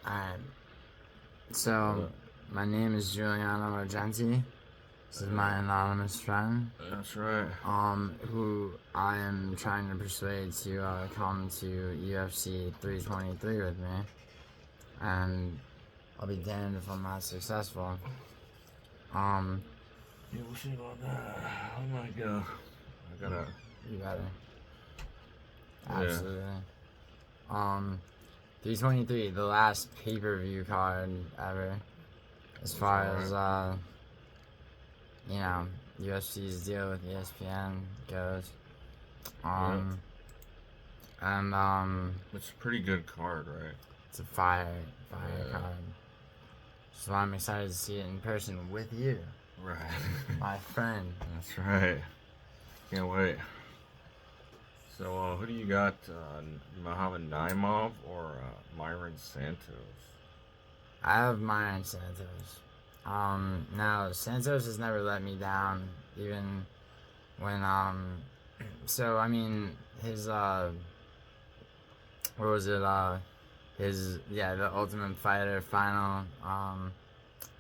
Alright, so my name is Giuliano Argenti. This is my anonymous friend. That's right. Who I am trying to persuade to come to UFC 323 with me. And I'll be damned if I'm not successful. Yeah, we'll see about that. Oh my god. I gotta. You better. Yeah. Absolutely. 323, the last pay-per-view card ever. As far as, UFC's deal with ESPN goes. And, It's a pretty good card, right? it's a fire card. So I'm excited to see it in person with you. Right. My friend. That's right. Can't wait. So, who do you got? Muhammad Naimov or Myron Santos? I have Myron Santos. Now, Santos has never let me down, even when, so, I mean, his, what was it, the Ultimate Fighter final,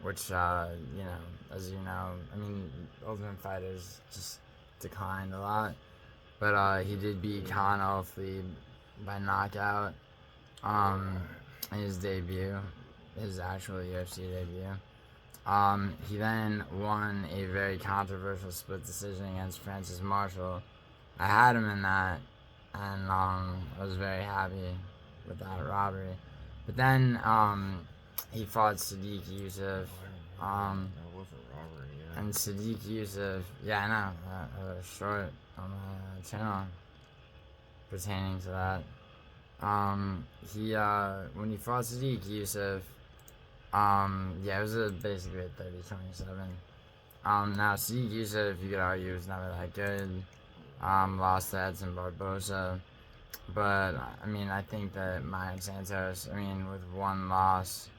which, as you know, I mean, Ultimate Fighters just declined a lot, but, he did beat Khan Alfleet by knockout, in his debut, his actual UFC debut. He then won a very controversial split decision against Francis Marshall. I had him in that, and I was very happy with that robbery. But then he fought Sadiq Youssef. That was a robbery, yeah. And Sadiq Youssef, yeah, I know, I was short on my channel pertaining to that. When he fought Sadiq Youssef, it was basically a 30-27. Now, Sadiq Youssef, you could argue, was never that good. Lost to Edson Barboza. But, I mean, I think that Myron Santos, with one loss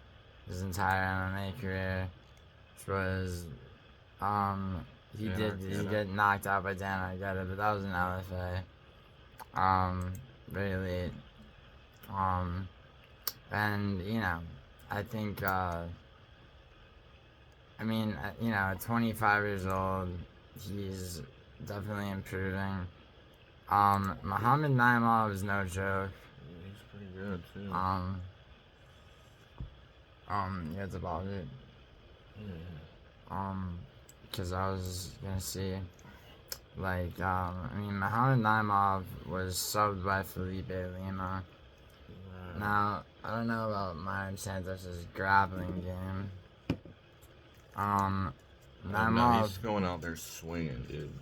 his entire MMA career, which was, he did get knocked out by Dan Argueta, but that was an LFA. Very late. And, I think, at 25 years old, he's definitely improving. Muhammad Naimov is no joke. He's pretty good, too. It's about it. Because I was gonna see, Muhammad Naimov was subbed by Felipe Lima. Now, I don't know about Myron Santos' grappling game. No, he's going out there swinging, dude.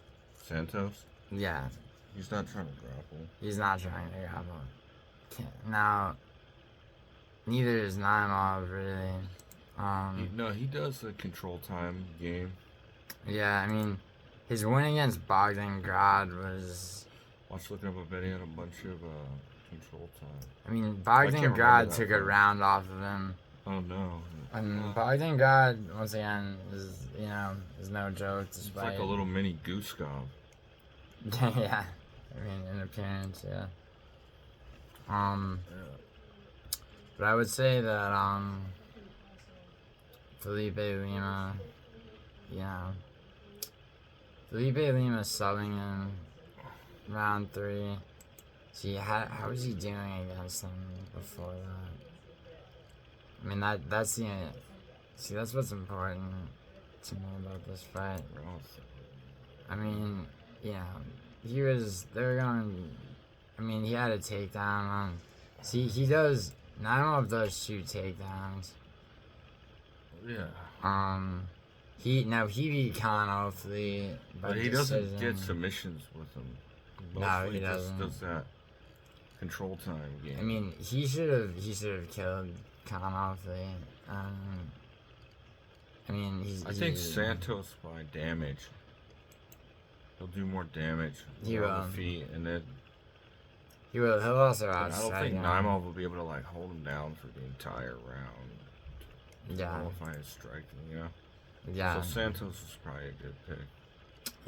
Santos? Yeah. He's not trying to grapple. He's not trying to grapple. Now, neither is Naimov, really. He does the control time game. Yeah, his win against Bogdan was... Watch looking up a video and a bunch of control time. Bogdan took a round off of him. Oh, no. And Bogdan, once again, is no joke. It's like a little mini Guskov. Yeah. In appearance, yeah. But I would say that, Felipe Lima, Felipe Lima subbing in round 3. See, how was he doing against him before that? That's what's important to me about this fight. He had a takedown on. See, Naimov does shoot takedowns. Yeah. He beat Khan Alfleet, but he doesn't get submissions with him. No, he doesn't. Just does that control time game. He should have killed Khan Alfleet. I think Santos by damage. He'll do more damage on the feet, and then he will. He'll also I don't think Naimov will be able to hold him down for the entire round. Yeah. Qualify his striking, Yeah. So Santos is probably a good pick.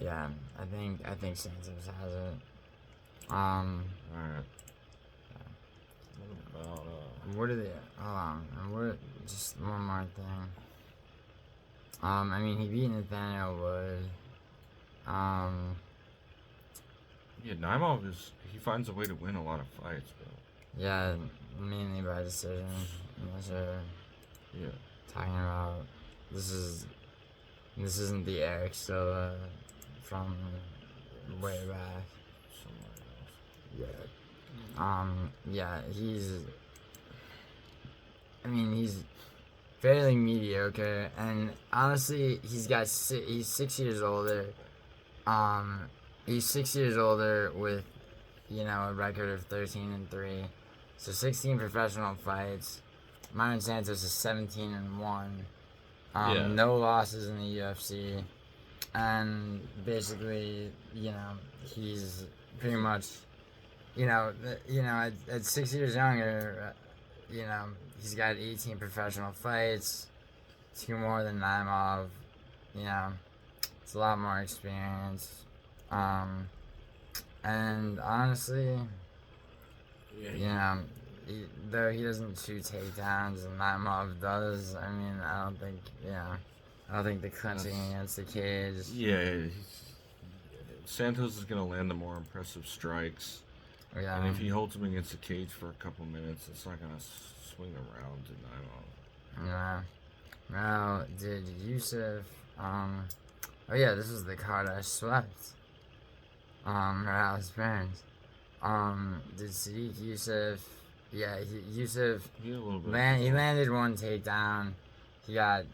Yeah, I think Santos has it. Alright. What about What are they? Hold on. What? Just one more thing. I mean, he beat Nathaniel Wood. Yeah, Naimov he finds a way to win a lot of fights, but Yeah, mainly by decision. Unless you're yeah. talking about this isn't the Eric Silva from way back. Somebody else. Yeah. He's fairly mediocre, and honestly, he's 6 years older. He's 6 years older with, a record of 13-3, so 16 professional fights. Myron Santos is 17-1. No losses in the UFC, and basically, he's pretty much, at 6 years younger, he's got 18 professional fights, 2 more than Naimov. It's a lot more experience. And honestly, though he doesn't shoot takedowns and Naimov does, I don't think the clinching against the cage. Yeah, Santos is going to land the more impressive strikes. Yeah. And if he holds him against the cage for a couple minutes, it's not going to swing around to Naimov. Yeah. Now, did Yusuf, this is the card I swept. Morales Burns. Did Sadiq Yusuf, Yusuf, He landed one takedown. He got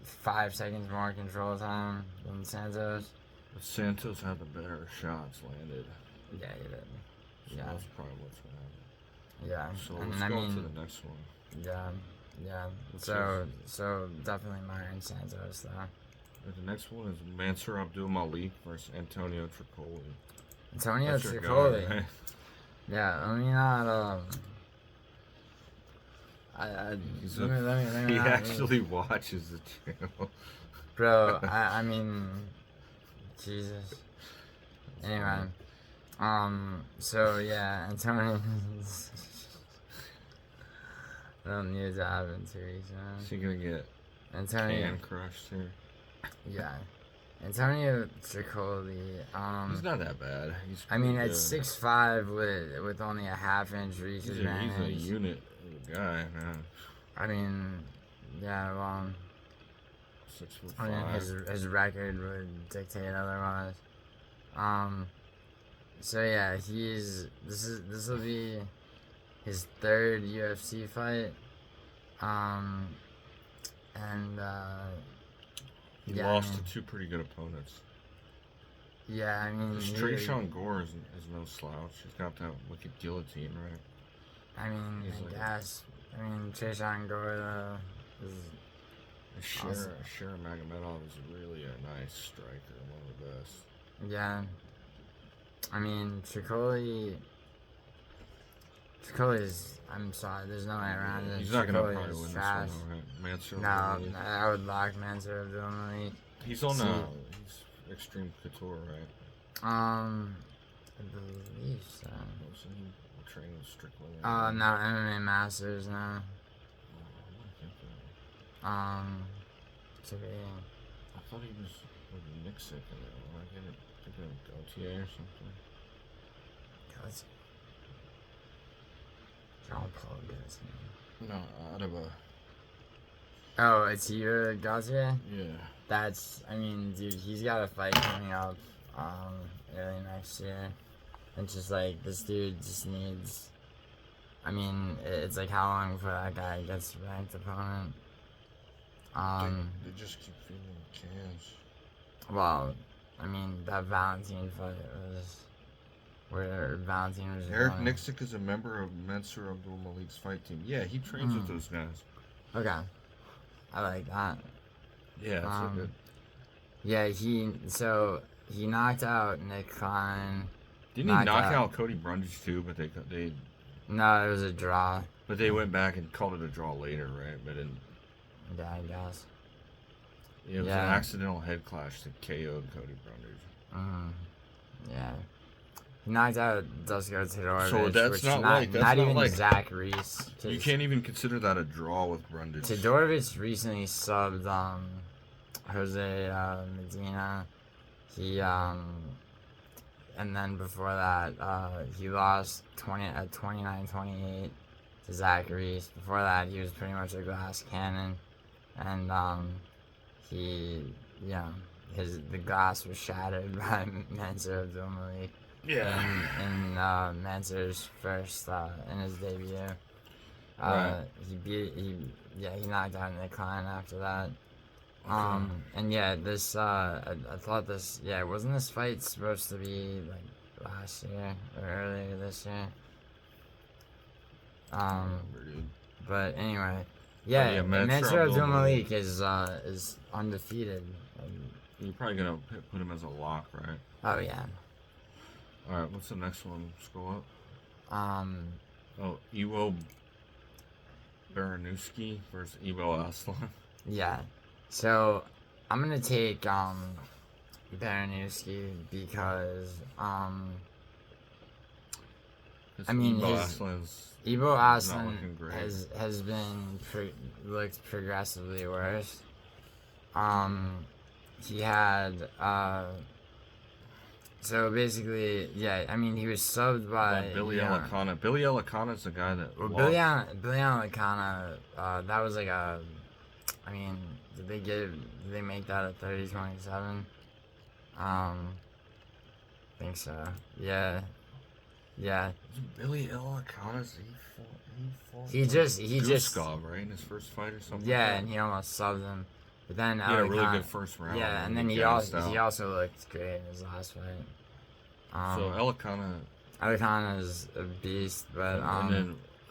5 seconds more control time than Santos. But Santos had the better shots landed. Yeah, he did. So that's probably what's going to happen. Yeah. So let's go to the next one. Yeah. So definitely Myron Santos though. The next one is Mansur Abdul-Malik versus Antonio Tricoli. Antonio Tricoli. Guy, right? Yeah, let me not. He actually watches the channel. Bro, Jesus. Anyway, so yeah, Antonio. I don't need to have in 2 weeks, man. Is he gonna get can crushed here? Yeah. Antonio Tricoli, he's not that bad. at 6'5" with only a half-inch reach advantage. He's a unit guy, man. Yeah, 6'5". His record would dictate otherwise. So yeah, this will be his 3rd UFC fight. He lost to 2 pretty good opponents. Yeah, Trayshawn Gore is no slouch. He's got that wicked guillotine, right? I guess. Trayshawn Gore is Shara Magomedov is really a nice striker, one of the best. Yeah. Tricoli's, I'm sorry, there's no way around it. He's not going to probably win trash. This one, right? Mansur. No, I would lock Mansur Abdul-Malik. He's on he's Extreme Couture, right? I believe so. Wasn't he training strictly? No, MMA Masters now. To be. I thought he was with Nixick in there. Am I getting thinking of Gautier or something? Gautier. Jean-Paul Gaultier. No, out of a. Oh, it's your Gaultier? Yeah. Dude, he's got a fight coming up early next year. It's just like, this dude just needs. It's like how long before that guy gets a ranked opponent? They just keep feeding cans. Well, that Valentine fight was. Where Valentine was. Eric Nixick is a member of Mansur Abdul-Malik's fight team. Yeah, he trains with those guys. Okay. I like that. Yeah, that's so good. Yeah, he knocked out Nick Klein. Didn't he knock out Cody Brundage too? But they. No, it was a draw. But they went back and called it a draw later, right? But yeah, I guess. Yeah, it was an accidental head clash that KO'd Cody Brundage. Yeah. He knocked out Dusko Todorovic, So that's which not not, like- that's not not even like- Zach Reese. You can't even consider that a draw with Brundage. Todorovic recently subbed Jose Medina. He and then before that he lost 29-28 to Zach Reese. Before that he was pretty much a glass cannon, and the glass was shattered by Mansour Abdul-Malik. Yeah. In Mansour's first in his debut. Right. He knocked out Nick Klein after that. And yeah, this I thought this wasn't this fight supposed to be like last year or earlier this year? But anyway, Mansour Abdul-Malik is undefeated. You're probably gonna put him as a lock, right? Oh yeah. All right, what's the next one? Let's go up. Iwo Baraniewski versus Ibo Aslan. Yeah. So I'm gonna take Baraniewski because I mean Ibo Aslan has been looked progressively worse. He had so basically, I mean, he was subbed by Billy Elicana. Billy Elicana is the guy that lost. Billy Elicana, that was like a, I mean, did they make that a 30-27? I think so. Yeah. Billy Elicana's he just Guskov, right, in his first fight or something. Yeah, and he almost subbed him. But then he had a really good first round. Yeah, and then he also looked great in his last fight. So Elicana's a beast, but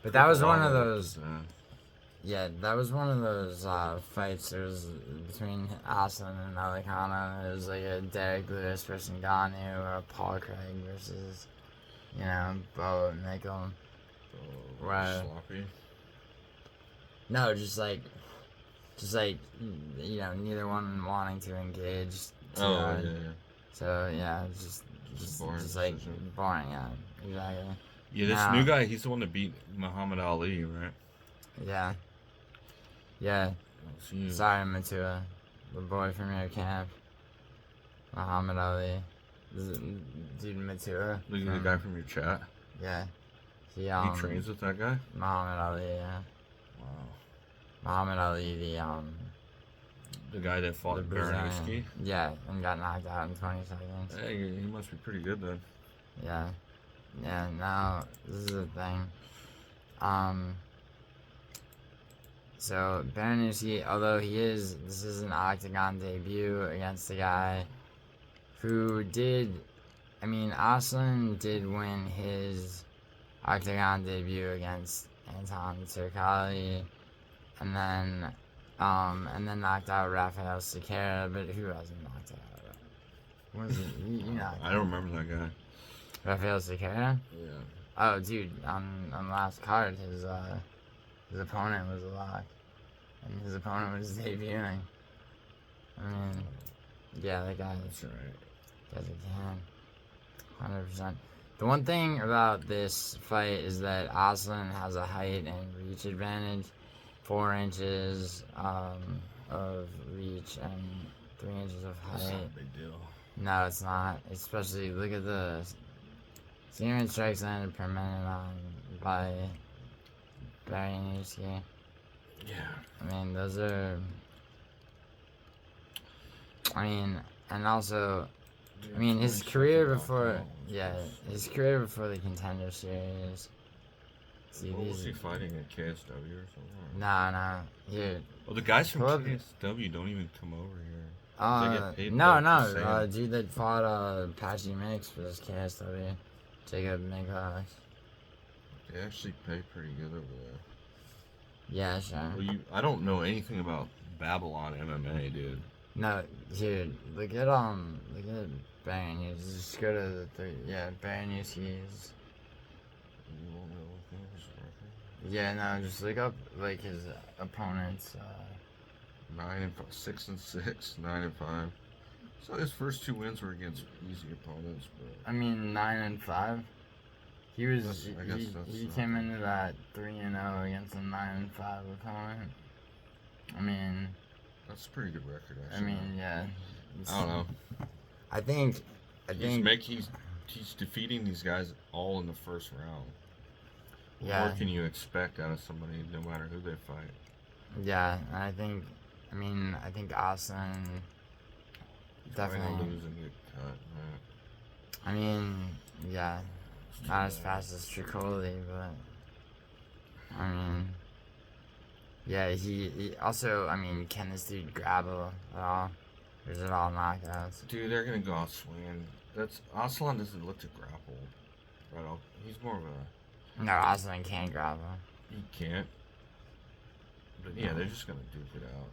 but that was one of those. Yeah, that was one of those fights. It was between Aslan and Elicana. It was like a Derek Lewis versus Ngannou, or a Paul Craig versus, Bo Nickel. Right. Sloppy. No, just like neither one wanting to engage. Yeah. So yeah, just boring, yeah, exactly. Yeah, this new guy, he's the one that beat Muhammad Ali, right? Yeah. Sorry, Matua, the boy from your camp. Muhammad Ali, dude, Matua. The guy from your chat. Yeah. He trains with that guy. Muhammad Ali, yeah. Wow. Muhammad Ali, the guy that fought Baraniewski? Yeah, and got knocked out in 20 seconds. Hey, he must be pretty good then. Yeah. Yeah, now, this is the thing. So, Baraniewski, although this is an octagon debut against a guy who Aslan did win his octagon debut against Anton Turkali, and then knocked out Rafael Sequeira, but who hasn't knocked out? Was it? I don't remember that guy. Rafael Sequeira? Yeah. Oh, dude, on last card, his opponent was a lock, and his opponent was debuting. I mean, yeah, that guy. That's right. Does it can. 100%. The one thing about this fight is that Aslan has a height and reach advantage. 4 inches of reach and 3 inches of height. That's not a big deal. No, it's not. Especially, look at the Ziam strikes landed per minute by Baraniewski. Yeah. I mean, those are... and also... his career before... Yeah, his career before the Contender Series... What was he fighting at KSW or something? Nah. Here. Well, the guys from KSW don't even come over here. They get paid No. Dude that fought Patchy Mix was KSW. Jacob Minkox. They actually pay pretty good over there. Yeah, sure. Well, I don't know anything about Babylon MMA, dude. No, dude. Look at Baraniewski. Just go to Baraniewski's. You won't know Yeah, no, just look up his opponents. 6-6, 9-5. So his first 2 wins were against easy opponents, but I mean, 9-5. He was. I guess that's He came into that 3-0 against a 9-5 opponent. I mean, that's a pretty good record. I Actually. mean, yeah. I don't know. I think. He's defeating these guys all in the first round. Yeah. What more can you expect out of somebody, no matter who they fight? Yeah, and I think. I mean, I think Aslan. He's Definitely. going to lose and get cut. Man. I mean, yeah. Not as fast as Tricoli, but. I mean. Yeah, he also, I mean, can this dude grapple at all? Or is it all knockouts? Dude, they're going to go out swinging. Aslan doesn't look to grapple. Right off. He's more of a. No, Aslan can't grapple. He can't. But yeah, they're just going to duke it out.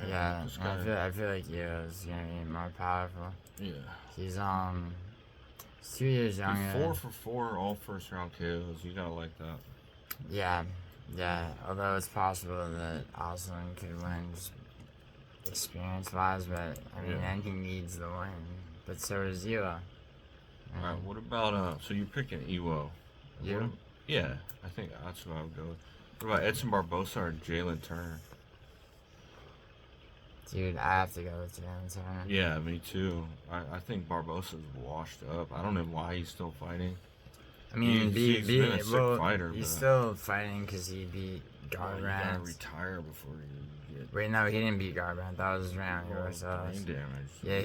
Yeah, Just I gotta- feel like Yo's gonna be more powerful. Yeah. He's 2 years He's younger. 4 for 4, all first round KOs. You gotta like that. Yeah, yeah. Although it's possible that Aslan could win just experience-wise, but I mean, Yeah. and he needs the win. But so does Yo. Alright, what about, so you're picking Iwo. You? Yeah, I think that's what I would go with. What about Edson Barboza or Jalin Turner? Dude, I have to go with Jalin Turner. Yeah, me too. I think Barboza's washed up. I don't know why he's still fighting. I mean, he's been a sick fighter, he's but- still fighting because he beat You gotta Garbrandt. retire before you get Wait, no, he didn't beat Garbrandt. That was his round. brain damage. Yeah,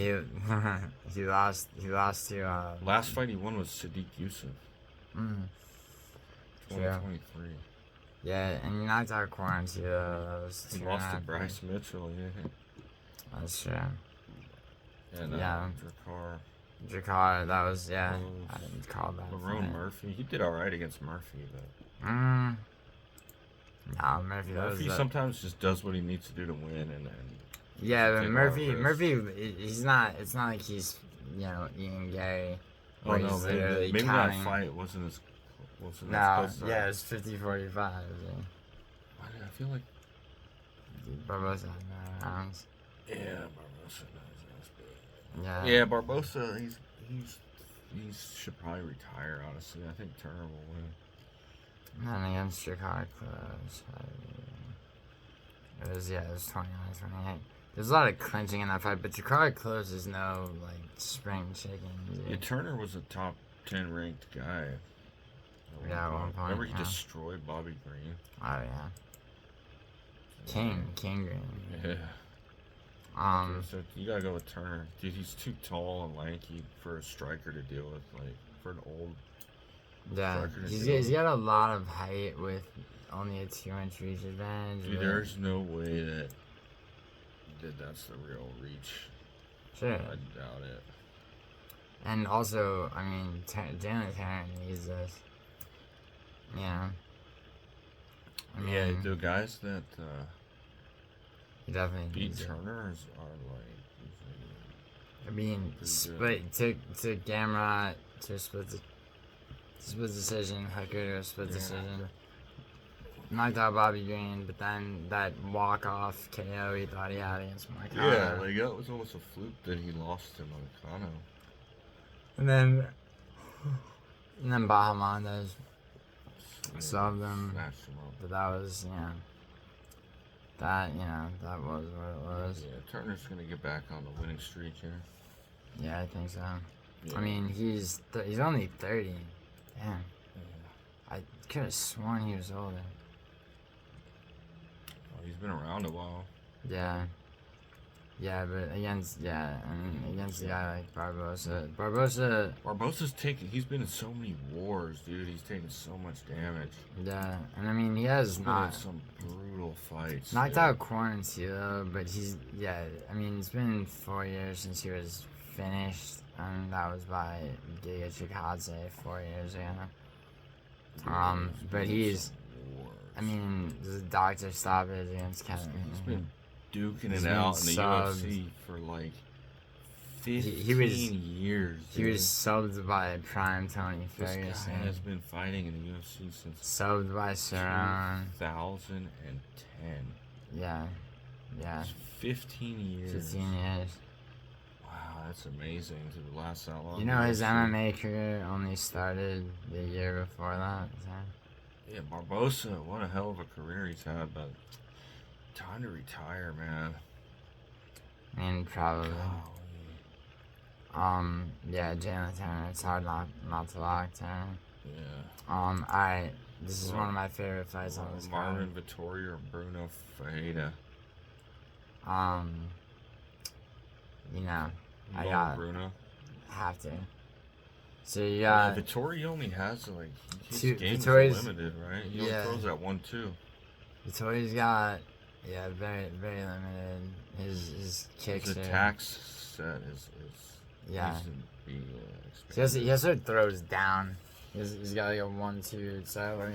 he lost to Last fight he won was Sadiq Yusuf, mm, 2023. yeah, and he knocked out Quarantine. That was He 2 lost to and a half. Bryce Mitchell, yeah. That's true. And Yeah. Drakkar. Jakar, that was yeah. Oh, I didn't call that. Lerone Murphy. He did alright against Murphy, but No, Murphy. That Murphy was sometimes just does what he needs to do to win, and yeah, but take a lot of Murphy, risks. he's not. It's not like he's Ian Gary. oh where no, he's maybe, literally maybe that counting. fight wasn't as close. No, yeah, it's 50-45. I feel like Barboza had no rounds. yeah, Barboza knows this, Yeah. but yeah, Barboza, he should probably retire. Honestly, I think Turner will win. Not against Jakar close. It was 29-28. There's a lot of clinching in that fight, but Jakar close is no like spring chicken. Dude. Yeah, Turner was a top 10 ranked guy. Yeah, at one point, Remember he yeah. destroyed Bobby Green? Oh yeah. King Green. Yeah. So you gotta go with Turner. Dude, he's too tall and lanky for a striker to deal with. Like, for an old. Yeah, striker to he's deal with. got a lot of height with only a 2-inch reach advantage. Dude, but- there's no way that that's the real reach. Sure. I doubt it. And also, I mean, Jalin Turner needs this. Yeah. I mean, Yeah, the guys that he definitely beat needs it. Turner are like. I mean, Pretty took Gamrot to a split decision, Hooker to a split Yeah. decision. Knocked out Bobby Green, but then that walk-off KO he thought he had against Marcano. Yeah, like that was almost a fluke that he lost to Marcano. And then Bahamondes subbed him. Snatched him up. But that was, that was what it was. Yeah, Turner's gonna get back on the winning streak here. Yeah, I think so. Yeah. I mean, he's only 30. Damn. I could have sworn he was older. Well, he's been around a while. Yeah. Yeah, but against a guy like Barboza, Barboza's he's been in so many wars, dude. He's taken so much damage. yeah, and I mean he has He's been in not some brutal fights. knocked dude. out Quarantine though, but I mean it's been 4 years since he was finished, and that was by Giga Chikadze 4 years ago. Dude, But been in he's, some wars. I mean, the doctor stoppage against Kevin. He's been duking He's it been out in the subbed. UFC for like 15 He was- years. He was subbed by Prime Tony This guy Ferguson. has been fighting in the UFC since Subbed by Cerrone. 2010. Yeah. It's 15 years. 15 years. that's amazing to last that long. You know, his MMA career only started the year before that. So. Yeah, Barboza, what a hell of a career he's had, but time to retire, man. I mean, probably. Golly. Yeah, Jalin Turner. It's hard not to lock Turner. Yeah. Alright. This is one of my favorite fights on this card. Marvin, Vettori, or Brunno, Ferreira. You know, I Mo got Brunno. have to. So you got Vettori only has like his two. game's Vittori's limited, right? He only throws that 1-2. Vittori's got very limited. His kicks. His attack set is yeah. Be, He also throws down. He's got like a 1-2 style where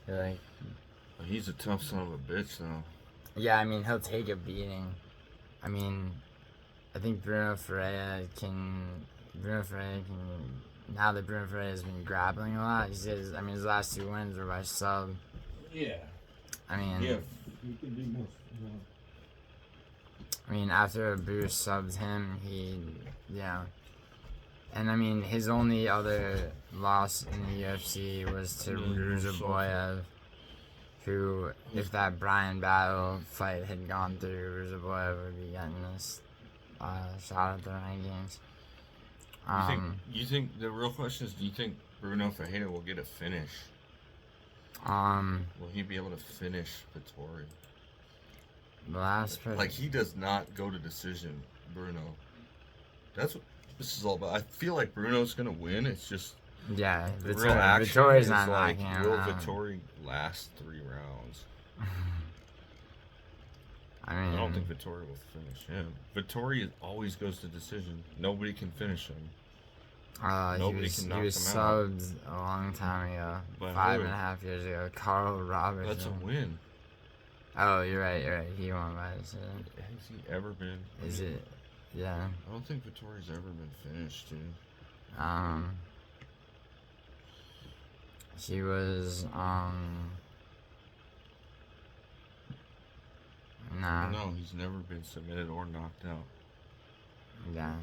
like. He's a tough son of a bitch, though. Yeah, I mean he'll take a beating. I mean, I think Bruno Ferreira can. Now that Bruno Ferreira has been grappling a lot, his last 2 wins were by sub. Yeah. I mean. Yeah. You can do most. I mean, after Abu subbed him, and I mean, his only other loss in the UFC was to Ruzaboyev, who, if that Brian Battle fight had gone through, Ruzaboyev would be getting this shot at the rankings. You think the real question is, do you think Bruno Ferreira will get a finish? Will he be able to finish Vettori? The last person. Like, he does not go to decision, Bruno. That's what this is all about. I feel like Bruno's gonna win. It's just the real action Vittori's is not like, knocking him will out. Vettori last 3 rounds? I don't think Vettori will finish him. Vettori always goes to decision. Nobody can finish him. Nobody can knock he was him out. subbed a long time ago, By 5.5 years ago. Carl Robertson. That's a win. Oh, you're right. He won by decision. Has he ever been? Is it? Yeah. I don't think Vettori's ever been finished, dude. He was, Nah. No, he's never been submitted or knocked out. Yeah.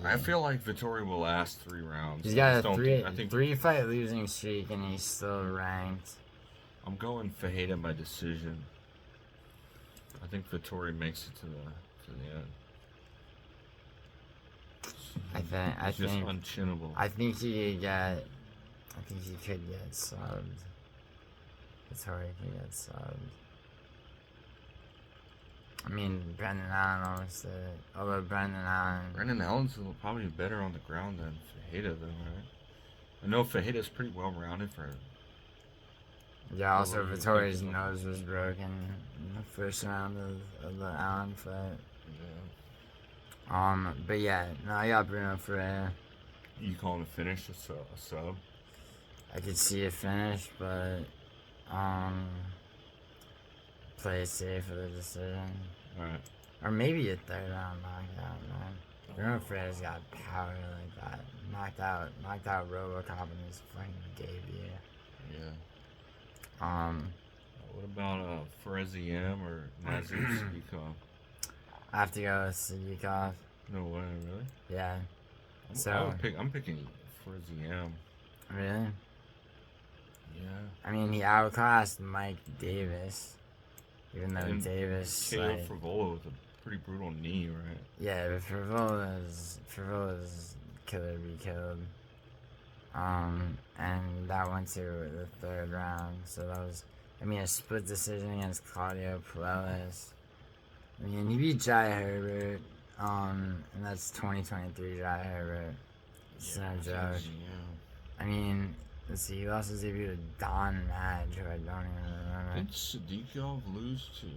I feel like Vettori will last 3 rounds. He's got a 3-fight losing streak, and he's still ranked. I'm going Ferreira by decision. I think Vettori makes it to the end. I He's just think unchinnable. I think he could get subbed. Vettori could get subbed. I mean, Brendan Allen almost did it. Although Brendan Allen's probably better on the ground than Ferreira, though, right? I know Ferreira's pretty well rounded for him. Yeah, also Vittori's nose was broken in the first round of the Allen fight. Yeah. But yeah, no, I got Bruno Ferreira. You calling a finish a sub? I could see a finish, but play it safe for the decision. Alright. Or maybe a 3rd round knockout, man. Bruno Ferreira's got power like that. Knocked out RoboCop in his fucking debut. Yeah. What about Ziam or Nazim Sadykhov? I have to go with Sadykhov. No way, really? Yeah. I'm picking Ziam. Really? Yeah. I mean, he outclassed Mike Davis. Even though Davis KO Frivola with a pretty brutal knee, right? Yeah, but Frivola's killer be killed. And that went to the 3rd round. So that was, a split decision against Claudio Puelles. I mean, he beat Jai Herbert. And that's 2023 Jai Herbert. It's no joke. I mean, let's see, he lost his debut to Don Madge, who I don't even remember. Did Sadykhov lose to...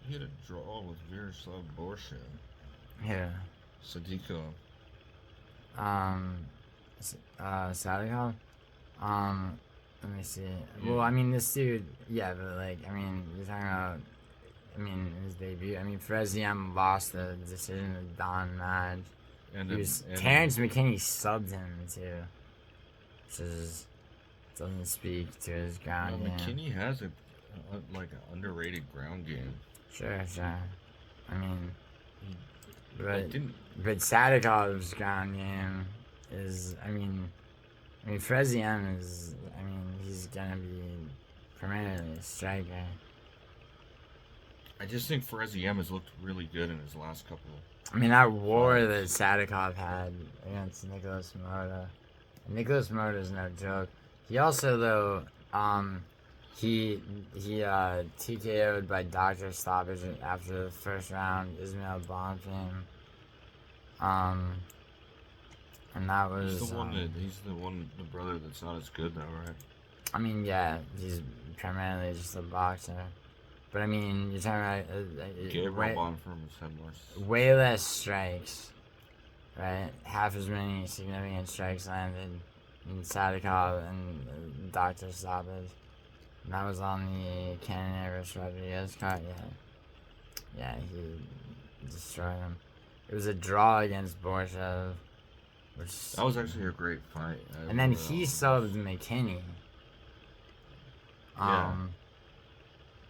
He had a draw with Miroslav Borshev. Yeah. Sadykhov. Sadykhov? Let me see. Yeah. Well, this dude, yeah, but you're talking about, his debut. Ziam lost the decision to Don Madge. Terrance McKinney subbed him, too. Which doesn't speak to his ground game. McKinney has an underrated ground game. Sure. But didn't. Sadykhov's ground game is, for Ziam is, he's gonna be primarily a striker. I just think Ferreira has looked really good in his last couple. That war that Sadykhov had against Nicholas Mota. Nicholas Mota's no joke. He also, though, he TKO'd by doctor stoppage after the first round. Ismail bombed him. And that was. He's the brother that's not as good, though, right? Yeah, he's primarily just a boxer. But you're talking about Gabriel bombed from his head. Way less strikes, right? Half as many significant strikes landed in Sadykhov and Dr. Stoppage. And that was on the Karine vs. Rodriguez card. Yeah, he destroyed him. It was a draw against Borshev, that was actually a great fight. And then he subbed McKinney.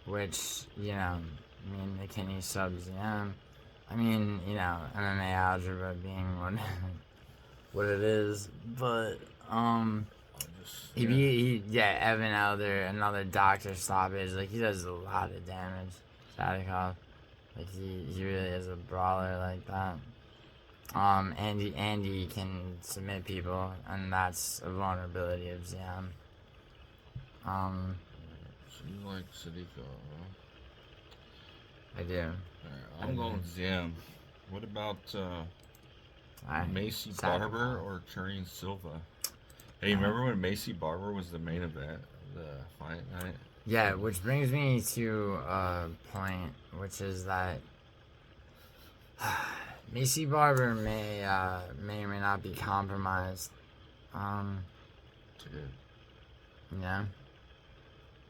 Which, McKinney subs Ziam. MMA algebra being what it is. But, Evan Elder, another doctor stoppage. He does a lot of damage, Sadykhov. He really is a brawler like that. Andy can submit people, and that's a vulnerability of Ziam. So you like Sadykhov, huh? I do. Alright, I'm going with Ziam. What about Maycee Barber or Karine Silva? Hey, remember when Maycee Barber was the main event of the fight night? Yeah, which brings me to a point, which is that Maycee Barber may or may not be compromised. Dude. Yeah.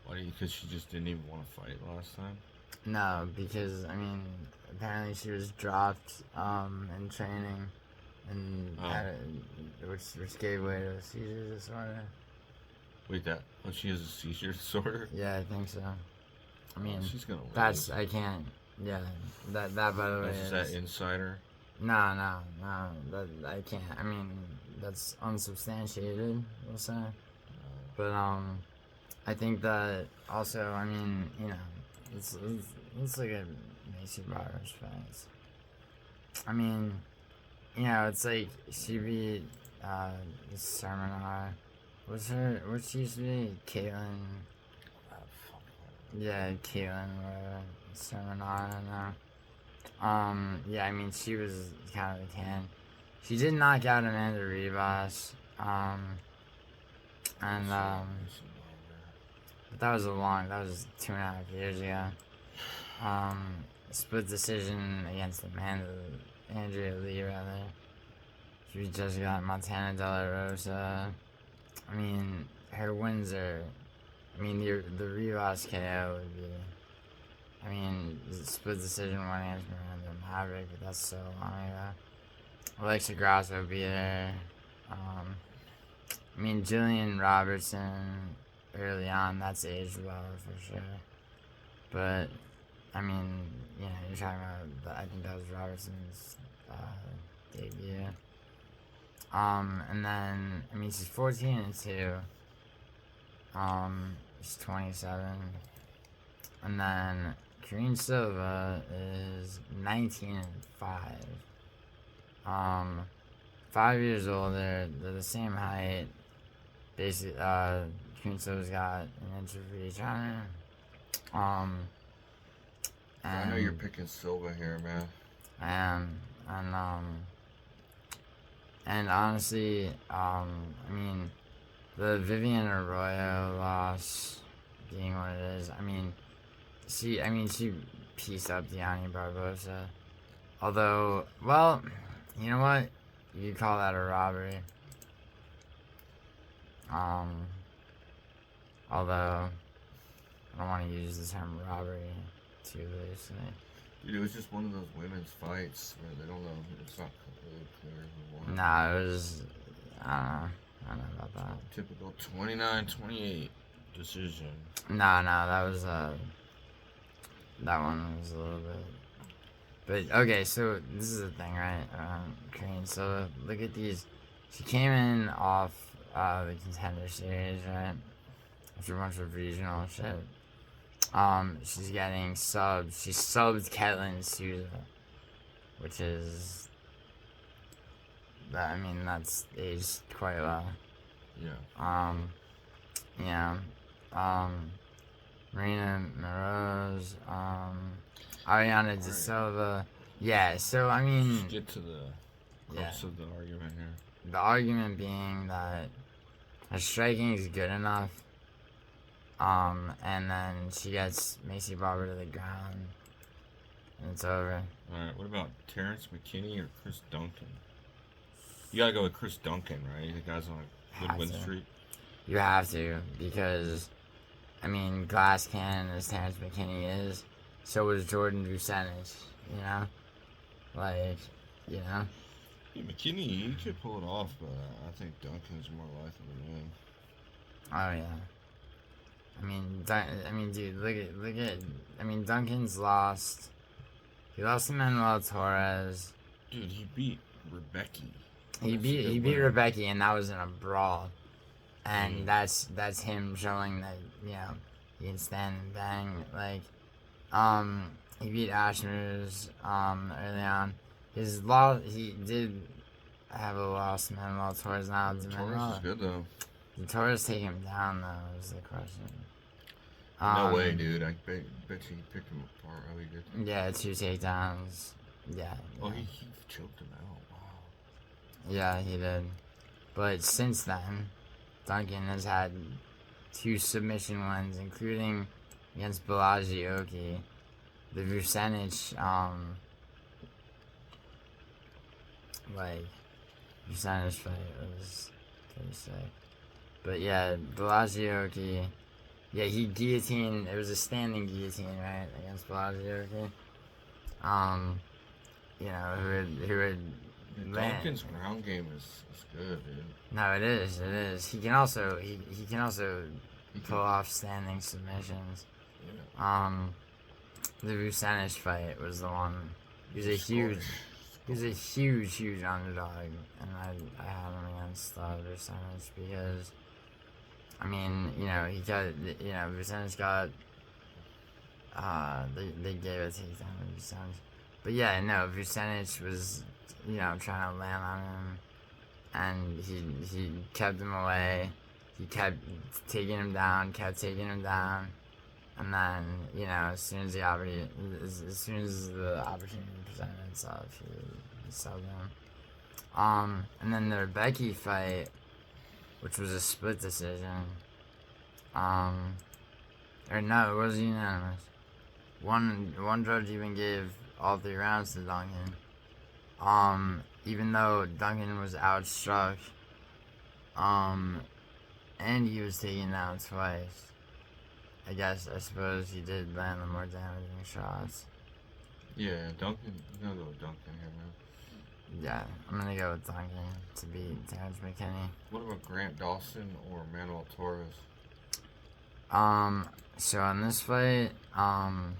Why? Because she just didn't even want to fight last time? No, because, apparently she was dropped in training, and which gave way to a seizure disorder. Wait, she has a seizure disorder? Yeah, I think so. She's gonna lose. I can't, yeah, that by the way is that insider? No, that I can't, that's unsubstantiated, we'll say. But, I think that also, let's look at Maycee Barber's fights. It's like she beat Sermonar. What she used to be? Caitlin. Yeah, Caitlin or Sermonar, I don't know. She was kind of a can. She did knock out Amanda Ribas. But that was 2.5 years ago. Split decision against Andrea Lee, rather. She just got Montana De La Rosa. Her wins are, the Rivas KO would be, split decision won against Miranda Maverick, but that's so long ago. Alexa Grasso beat her. Jillian Robertson early on, that's aged well for sure. But, you're talking about, I think that was Robertson's debut. And then, she's 14-2. She's 27. And then Karine Silva is 19-5. 5 years older, they're the same height. Basically, Karine Silva's got an inch of each on her. I know you're picking Silva here, man. I am. And honestly, the Vivian Arroyo loss being what it is, she pieced up Diani Barboza. Although, well, you know what? You could call that a robbery. Although, I don't want to use the term robbery too loosely. Dude, it was just one of those women's fights where they don't know, it's not really clear who won. Nah, it was, I don't know about that. Typical 29-28 decision. Nah, that was, that one was a little bit But okay, so this is the thing, right? Karine, so look at these. She came in off the contender series, right? After a bunch of regional shit. She's getting subs. She subbed Ketlin Souza, which is, I mean, that's aged quite well. Yeah. Yeah. Marina Moroz, Ariana De Silva. Yeah, so I mean, Let's get to the crux of the argument here. The argument being that her striking is good enough. And then she gets Maycee Barber to the ground, and it's over. Alright, what about Terrance McKinney or Chris Duncan? You gotta go with Chris Duncan, right? The guy's on a good win streak. You have to, because, I mean, glass cannon as Terrance McKinney is, so was Jordan Vucenic, you know? Like, you know? Yeah, McKinney, he could pull it off, but I think Duncan's more likely to win. Oh, yeah. I mean, dude, look at. I mean, Duncan's lost. He lost to Manuel Torres. Dude, he beat Rebecca. He beat Rebecca, and that was in a brawl. And that's him showing that, you know, he can stand and bang. Like, he beat Ashmers early on. His loss, he did have a loss to Manuel Torres now. Torres is good though. Did Torres take him down though? Is the question. No way, dude. I bet you he picked him apart. Oh, he did. Yeah, 2 takedowns. Yeah. Oh, he choked him out. Wow. Yeah, he did. But since then, Duncan has had 2 submission wins, including against Barboza. The Vucenic, Vucenic fight was pretty sick. But yeah, Barboza. Yeah, he guillotined. It was a standing guillotine, right, against Barboza. You know, who would Duncan's ground game is good, dude. No, it is. He can also pull off standing submissions. Yeah. The Vucenic fight was the one. He was a huge underdog, and I had him against Vucenic because, I mean, you know, Vucenic got, they gave a takedown to Vucenic. But yeah, no, Vucenic was, you know, trying to land on him, and he kept him away. He kept taking him down, and then, you know, as soon as the opportunity presented itself, he subbed him. And then the Rebecca fight, which was a split decision. Or no, it was unanimous. One judge even gave all 3 rounds to Duncan. Even though Duncan was outstruck, and he was taken down twice. I suppose he did land the more damaging shots. Yeah, Duncan. You gotta go with Duncan here, man. Yeah, I'm gonna go with Duncan to beat Terrance McKinney. What about Grant Dawson or Manuel Torres? So on this fight, I'm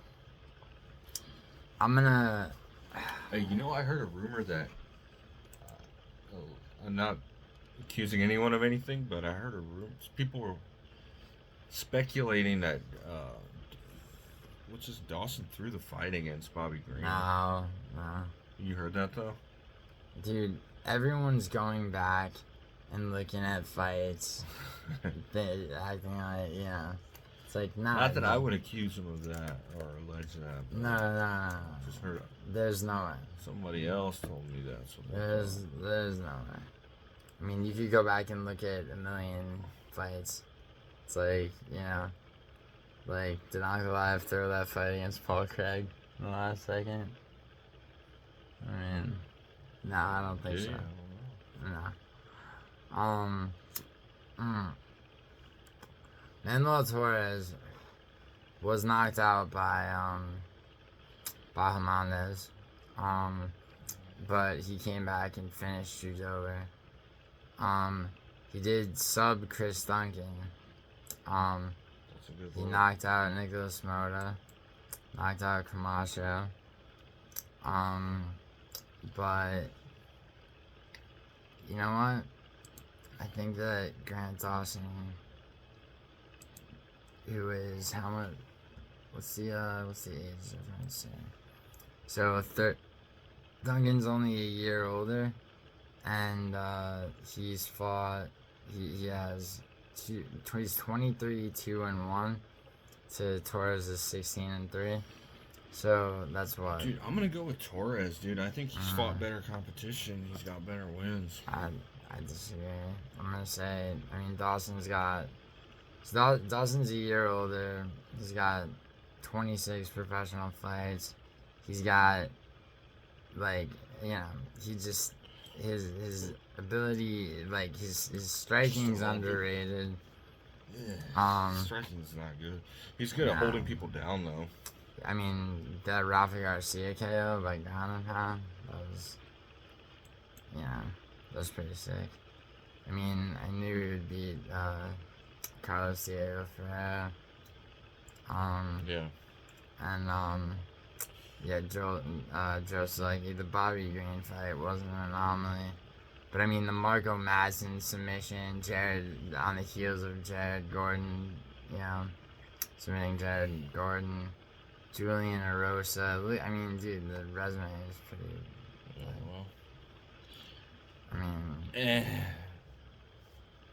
gonna. Hey, you know, I heard a rumor that. I'm not accusing anyone of anything, but I heard a rumor. People were speculating that Dawson threw the fight against Bobby Green. No. You heard that though? Dude, everyone's going back and looking at fights, acting like, you know, it's like, nah. Not that I would accuse him of that or allege that. No. Just heard. There's no way. Somebody else told me that. So There's no way. I mean, you could go back and look at a million fights. It's like, you know, like, did Ankalaev throw that fight against Paul Craig in the last second? I mean, no, I don't think so. No. Manuel Torres was knocked out by Hernandez. But he came back and finished Cejudo. He did sub Chris Duncan. He knocked out Nicholas Mota, knocked out Camacho, But you know what? I think that Grant Dawson, who is how much? What's the age difference here? So Duncan's only a year older, and he's fought. He has he's 23 2-1 to Torres is 16-3. So that's what. Dude, I'm gonna go with Torres, dude. I think he's fought better competition. He's got better wins. I disagree. I'm gonna say. I mean, Dawson's a year older. He's got 26 professional fights. He's got, like, you know, he just his ability, like his striking's underrated. Yeah. Striking's not good. He's good at holding people down though. I mean, that Rafa Garcia KO by ground and pound, that was pretty sick. I mean, I knew he would beat Carlos Diego Ferreira. Joe Selecki, the Bobby Green fight wasn't an anomaly. But I mean, the Marco Madsen submission, Jared on the heels of Jared Gordon, submitting Jared Gordon. Julian Erosa. I mean, dude, the resume is pretty.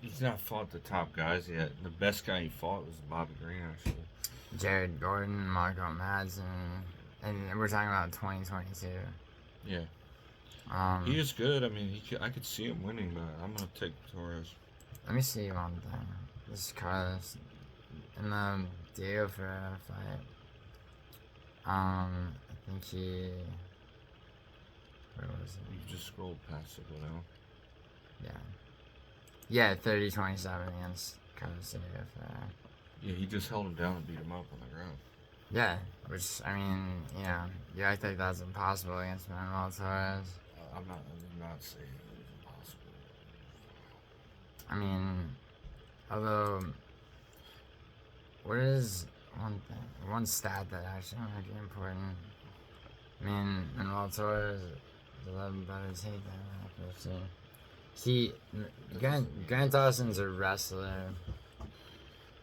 He's not fought the top guys yet. The best guy he fought was Bobby Green, actually. Jared Gordon, Marco Madsen, and we're talking about 2022. Yeah. He is good. I mean, I could see him winning, but I'm gonna take Torres. Let me see one thing. This is Carlos in the Diego Ferreira fight. I think he. Where was it? You just scrolled past it, but now. Yeah, 30-27 against Carlos Diego Ferreira. Yeah, he just held him down and beat him up on the ground. Yeah, which, I mean, you act like that's impossible against Manuel Torres. I'm not saying it was impossible. I mean, although, what is one stat that actually might be important? I mean, Manuel Torres is 11 better takedown accuracy. Grant Dawson's a wrestler.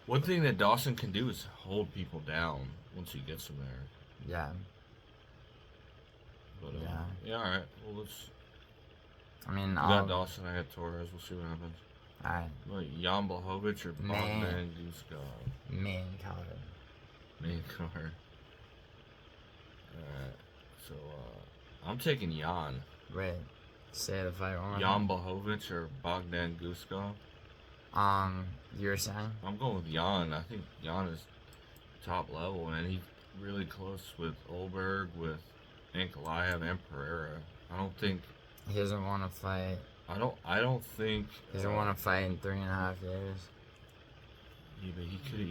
One thing that Dawson can do is hold people down once he gets them there. Yeah. But, yeah, alright. Well, let's. I mean, you got Dawson, I got Torres. We'll see what happens. Alright. What, Jan Blachowicz or Bogdan Guskov? Main card. Alright. So, I'm taking Jan. Wait. Say the fight one more Jan Blachowicz or Bogdan Guskov? You were saying? I'm going with Jan. I think Jan is top level, and he's really close with Olberg, with Ankalaev, and Ferreira. I don't think he doesn't want to fight. I don't think he doesn't want to fight in 3.5 years. Yeah, but he could have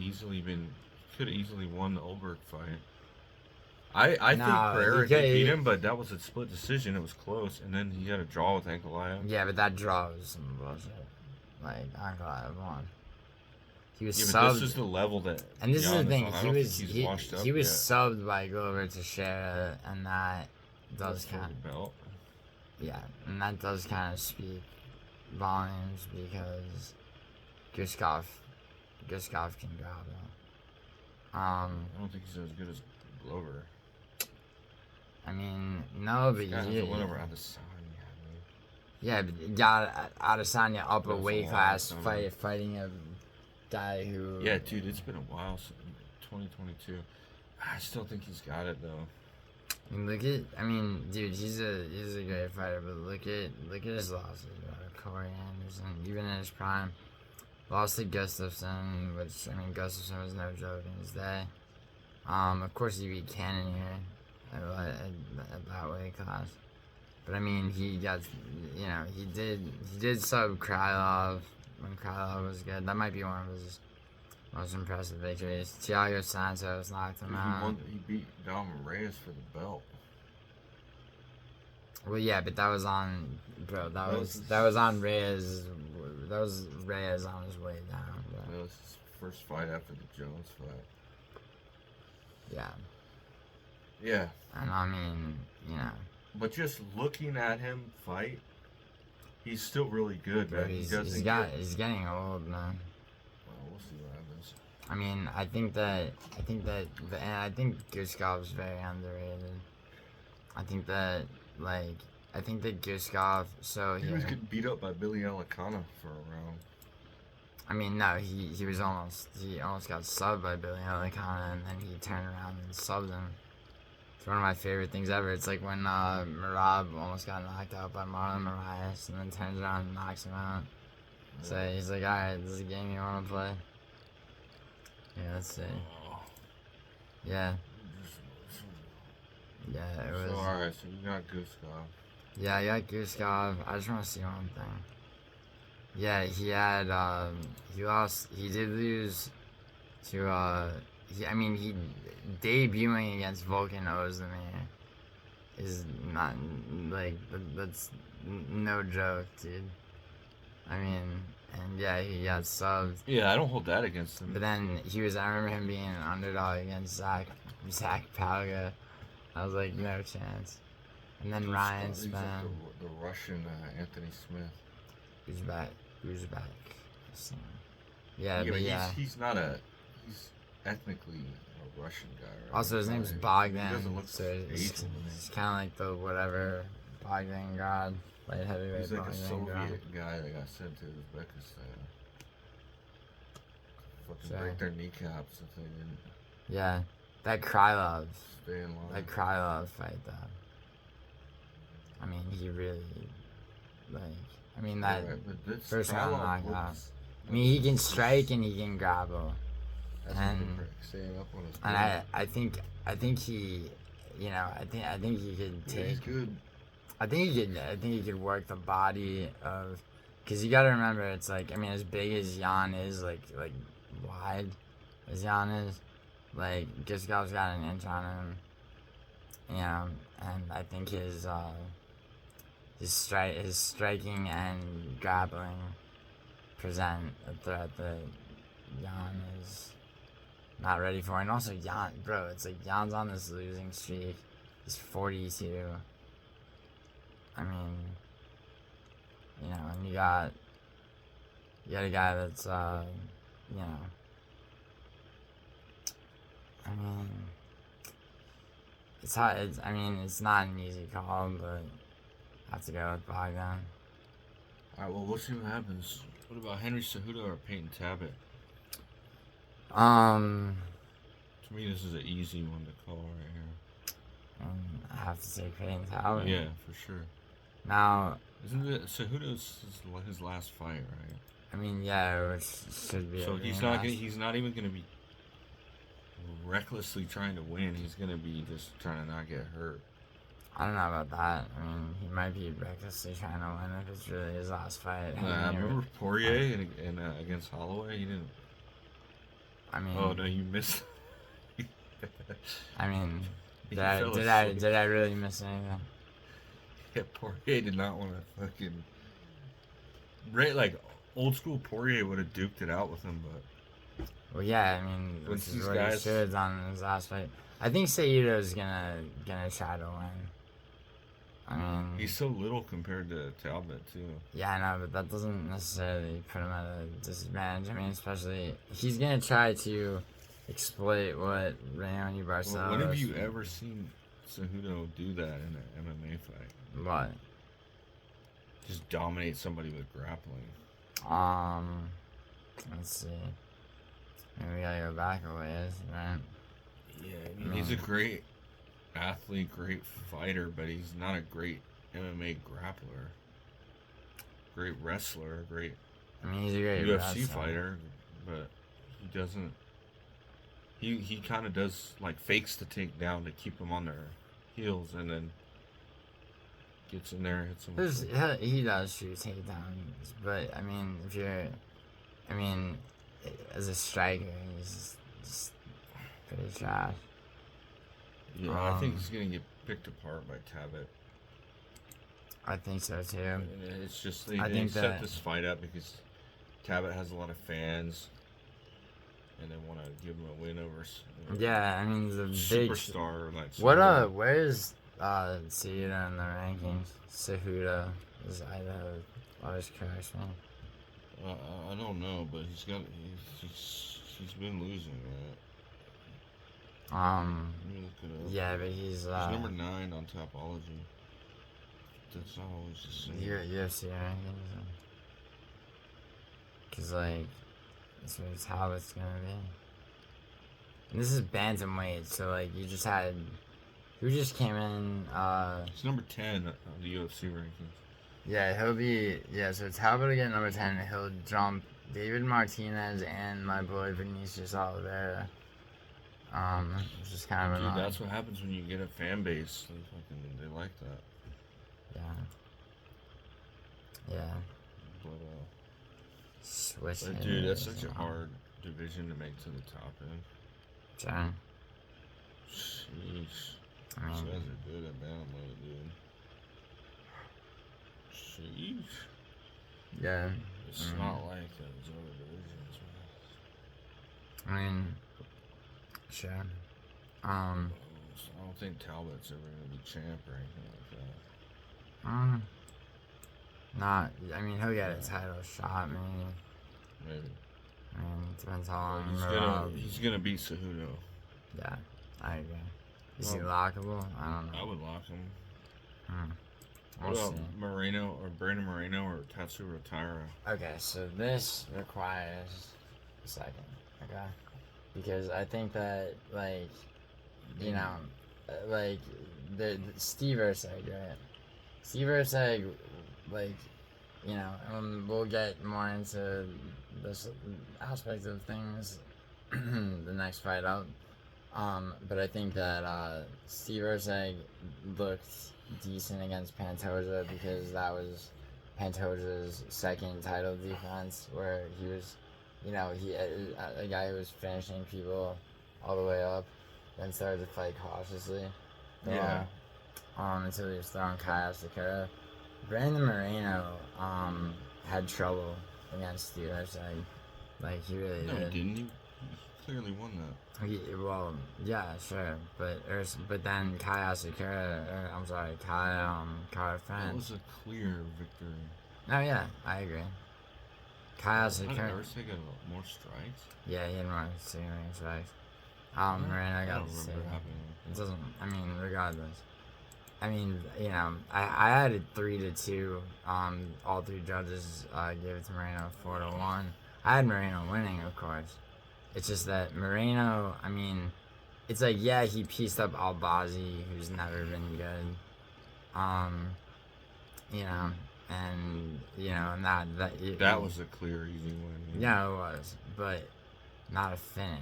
easily won the Olberg fight. I think Ferreira could beat him, but that was a split decision. It was close, and then he had a draw with Ankalaev. Yeah, but that draw was some bullshit. Like, Ankalaev won. He was subbed. But this is the level that. And this is the thing. He was yet. subbed by Glover Teixeira, and that does kind of. Yeah, and that does kind of speak volumes because Guskov can grab him. I don't think he's as good as Glover. I mean, no, but he went over Adesanya. Yeah, but got Adesanya up a weight class fighting a guy who. Yeah, dude, it's been a while since 2022. I still think he's got it though. I mean, dude, he's a great fighter, but look at his losses. Corey Anderson, even in his prime, lost to Gustafsson, which I mean, Gustafsson was no joke in his day. Of course, he beat Cannon here at that weight class. But I mean, he did sub Krylov when Krylov was good. That might be one of his most impressive victories. Thiago Santos knocked him out. He beat Dom Reyes for the belt. Well, yeah, but that was on, bro. That was on Reyes. That was Reyes on his way down. Bro. That was his first fight after the Jones fight. Yeah. Yeah. And I mean, you know. But just looking at him fight, he's still really good, Bro, man. he's getting old, man. Well, we'll see what happens. I mean, I think Guskov's very underrated. I think that Guskov, so he was getting beat up by Billy Alicana for a round. I mean, no, he almost got subbed by Billy Alicana, and then he turned around and subbed him. It's one of my favorite things ever. It's like when Marab almost got knocked out by Marlon Moraes, and then turns around and knocks him out. Yeah. So he's like, alright, this is a game you want to play? Yeah, let's see. Yeah. Yeah, it was. So, alright, so you got Guskov. Yeah, I got Guskov. I just want to see one thing. Yeah, he had, he did lose to, he debuting against Volkan Ozdemir is not, like, that's no joke, dude. I mean, and yeah, he got subbed. Yeah, I don't hold that against him. But then I remember him being an underdog against Zach Palga. I was like, no chance. And then Ryan Span. Like the Russian Anthony Smith. Who's back? So, yeah, but yeah. He's ethnically a Russian guy, right? Also, his name's Bogdan. He doesn't look so he's kind of like the whatever Bogdan god, light heavyweight. He's like Bogdan a Soviet god. guy that got sent to Uzbekistan. Fucking break their kneecaps if they didn't. Yeah, that Krylov. Stay in line. That Krylov fight, though. I mean, he really, like, that first round knockout. I mean, he can strike and he can grapple. And I think he, I think he could take. He's good. I think he could work the body of, because you got to remember, it's like, as big as Jan is, like wide as Jan is, like Guskov's got an inch on him, and I think his striking and grappling present a threat that Jan is not ready for. And also Jan, bro, it's like Jan's on this losing streak. He's 42. I mean, and you got a guy that's, it's hard. It's not an easy call, but I have to go with Bogdan. Alright, well, we'll see what happens. What about Henry Cejudo or Payton Talbott? To me, this is an easy one to call right here. I have to say Payton Talbott. Yeah, for sure. Now, isn't it Cejudo's his last fight, right? Yeah, which should be. So he's not even gonna be recklessly trying to win. He's gonna be just trying to not get hurt. I don't know about that. He might be recklessly trying to win if it's really his last fight. Remember Poirier and against Holloway? He didn't. Oh no, you missed. Did I really miss anything? Yeah, Poirier did not want to fucking. Like old school Poirier would have duked it out with him, but. Well, yeah, which is what he should have done in his last fight. I think Cejudo's gonna try to win. He's so little compared to Talbot too. Yeah, I know, but that doesn't necessarily put him at a disadvantage. Especially he's gonna try to exploit what Raoni Barcelos. Well, when have you ever seen Cejudo do that in an MMA fight? What? Just dominate somebody with grappling. Let's see. Maybe we gotta go back a ways, right? Yeah, he's a great athlete, great fighter, but he's not a great MMA grappler. Great wrestler, great. He's a great UFC fighter, but he doesn't. He kind of does like fakes the takedown to keep them on their heels, and then gets in there and hits them. He does shoot takedowns, but if you're, as a striker, he's just pretty trash. Yeah, I think he's gonna get picked apart by Talbot. I think so too. And it's just they set this fight up because Talbot has a lot of fans, and they want to give him a win over. Yeah, I mean the superstar big. like. What where's Cejudo in the rankings? Cejudo is Idaho. Always corrects me. I don't know, but he's been losing, right? Let me look it up. Yeah, but he's number 9 on Topology. That's not always the same. UFC rankings. Cause like, that's what Talbott's gonna be. And this is bantamweight, so like you just had, who just came in? It's number 10 on the UFC rankings. Yeah, he'll be. Yeah, so Talbot will get number 10. He'll jump David Martinez and my boy Vinicius Oliveira. Which is kind of Dude, annoying. that's what happens when you get a fan base. They like that. Yeah. But dude, that's such a hard division to make to the top end. Sure. Sheesh. I mean, these guys are good at bantamweight, dude. Sheesh. Yeah. It's not like those other divisions, man. I mean, sure. I don't think Talbot's ever gonna be champ or anything like that. Not. I mean, he'll get a title shot, maybe. Maybe. I mean, it depends how long. He's gonna beat Cejudo. Yeah, I agree. Is he lockable? I don't know. I would lock him. We'll what about see. Moreno or Brandon Moreno or Tatsuro Taira? Okay, so this requires a second, okay? Because I think that, like, you know, like, the Steve Erceg, right? Steve Erceg, like, you know, we'll get more into this aspect of things the next fight out. But I think that Steve Erceg looked decent against Pantoja because that was Pantoja's second title defense, where he was, you know, a guy who was finishing people all the way up, then started to fight cautiously. Yeah. Until he was throwing Kaya Sakura. Brandon Moreno had trouble against Steve Erceg. Like, he really No, did. he didn't. He clearly won that. Well, yeah, sure, but then Kaya Sakura, Kara That France. was a clear victory. Oh yeah, I agree. Kaya Did Sakura. Erceg get more strikes? Yeah, he had more signature strikes. Moreno I got don't the remember same. it happening. It doesn't. I mean, regardless. I mean, you know, I had it 3-2. All three judges gave it to Moreno 4-1. I had Moreno winning, of course. It's just that Moreno, I mean, it's like, yeah, he pieced up Albazi, who's never been good. You know, and, you know, That was a clear, easy win. Yeah, it was, but not a finish.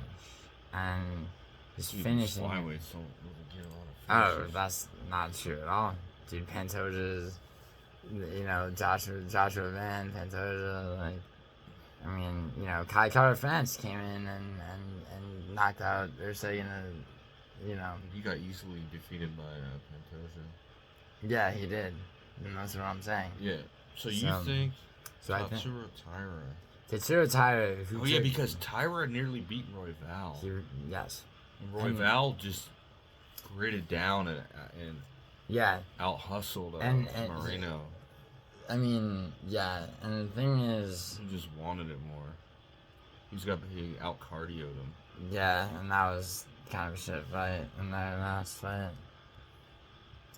And his finishing. Flyweights don't really get a lot of finishes. That's not true at all. Dude, Pantoja's, you know, Joshua Van, Pantoja, like, I mean, you know, Kara France came in and knocked out Erceg in a, you know. He got easily defeated by Pantoja. Yeah, he did. And that's what I'm saying. Yeah. So you think Tatsuro Taira? Tatsuro Taira, who yeah, because Taira nearly beat Royval. Yes. And Royval just gritted down and out-hustled Moreno. I mean, yeah, and the thing is... He just wanted it more. He out-cardioed him. Yeah, and that was kind of a shit fight in that last fight.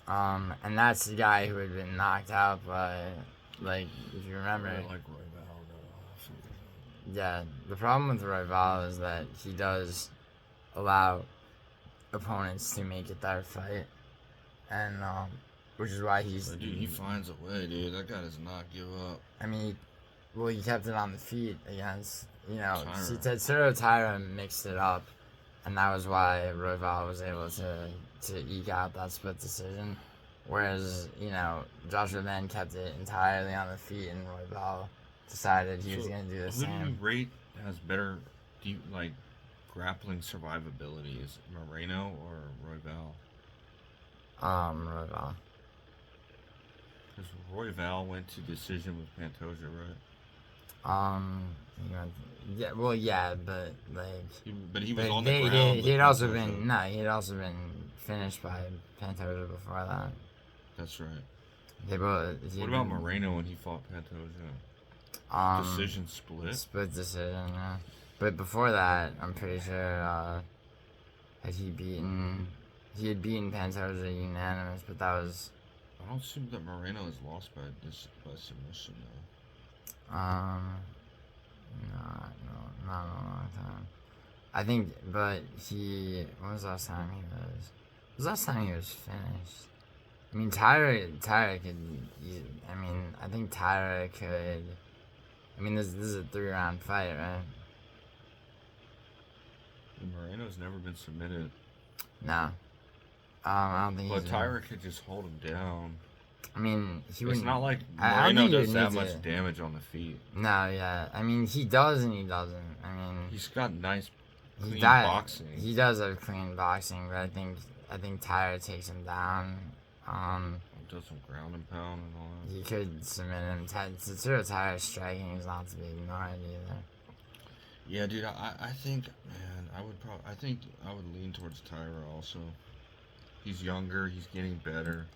And that's the guy who had been knocked out by, like, if you remember... I like Royval, though. Yeah, the problem with Royval is that he does allow opponents to make it their fight. And, which is why he's... But dude, he finds a way, dude. That guy does not give up. I mean, he kept it on the feet against, you know... Taira. Tatsuro Taira mixed it up, and that was why Royval was able to eke out that split decision. Whereas, you know, Joshua Van kept it entirely on the feet, and Royval decided he was going to do the same. Who do you rate has better, grappling survivability? Is it Moreno or Royval? You know, yeah, well, yeah, but like, he was on the ground. He'd also been finished by Pantoja before that. That's right. What about Moreno when he fought Pantoja? Decision split. Split decision, yeah. But before that, I'm pretty sure he had beaten Pantoja unanimous, but that was. I don't assume that Moreno is lost by submission though. No, not in a long time. I think, but when was the last time he was? When was the last time he was finished? I mean, Tyra could. I think Tyra could. I mean, this is a 3-round fight, right? Moreno's never been submitted. No. I don't think. But Tyra could just hold him down. I mean, he wouldn't. It's not like Moreno does that much damage on the feet. No, yeah. I mean, he does and he doesn't. I mean, he's got nice, clean boxing. He does have clean boxing, but I think Tyra takes him down. Does some ground and pound and all that. He could submit him. Tyra's striking is not to be ignored either. Yeah, dude. I think, man, I think I would lean towards Tyra also. He's younger. He's getting better.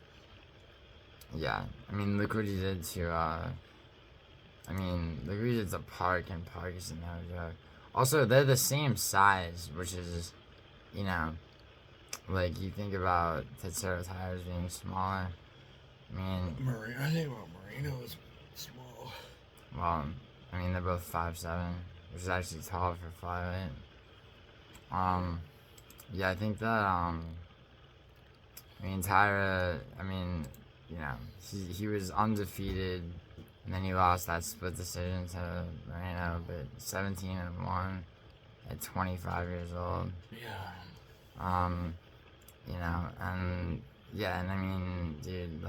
Yeah, I mean, look what he did to, look what he did to Park, and Park is no joke. Also, they're the same size, which is, you think about Tetsuro Tires being smaller. I think Moreno is small. Well, they're both 5'7", which is actually tall for 5'8". Yeah, I think that, Tyra, he was undefeated, and then he lost that split decision to Moreno, but 17-1 at 25 years old. Yeah. Dude,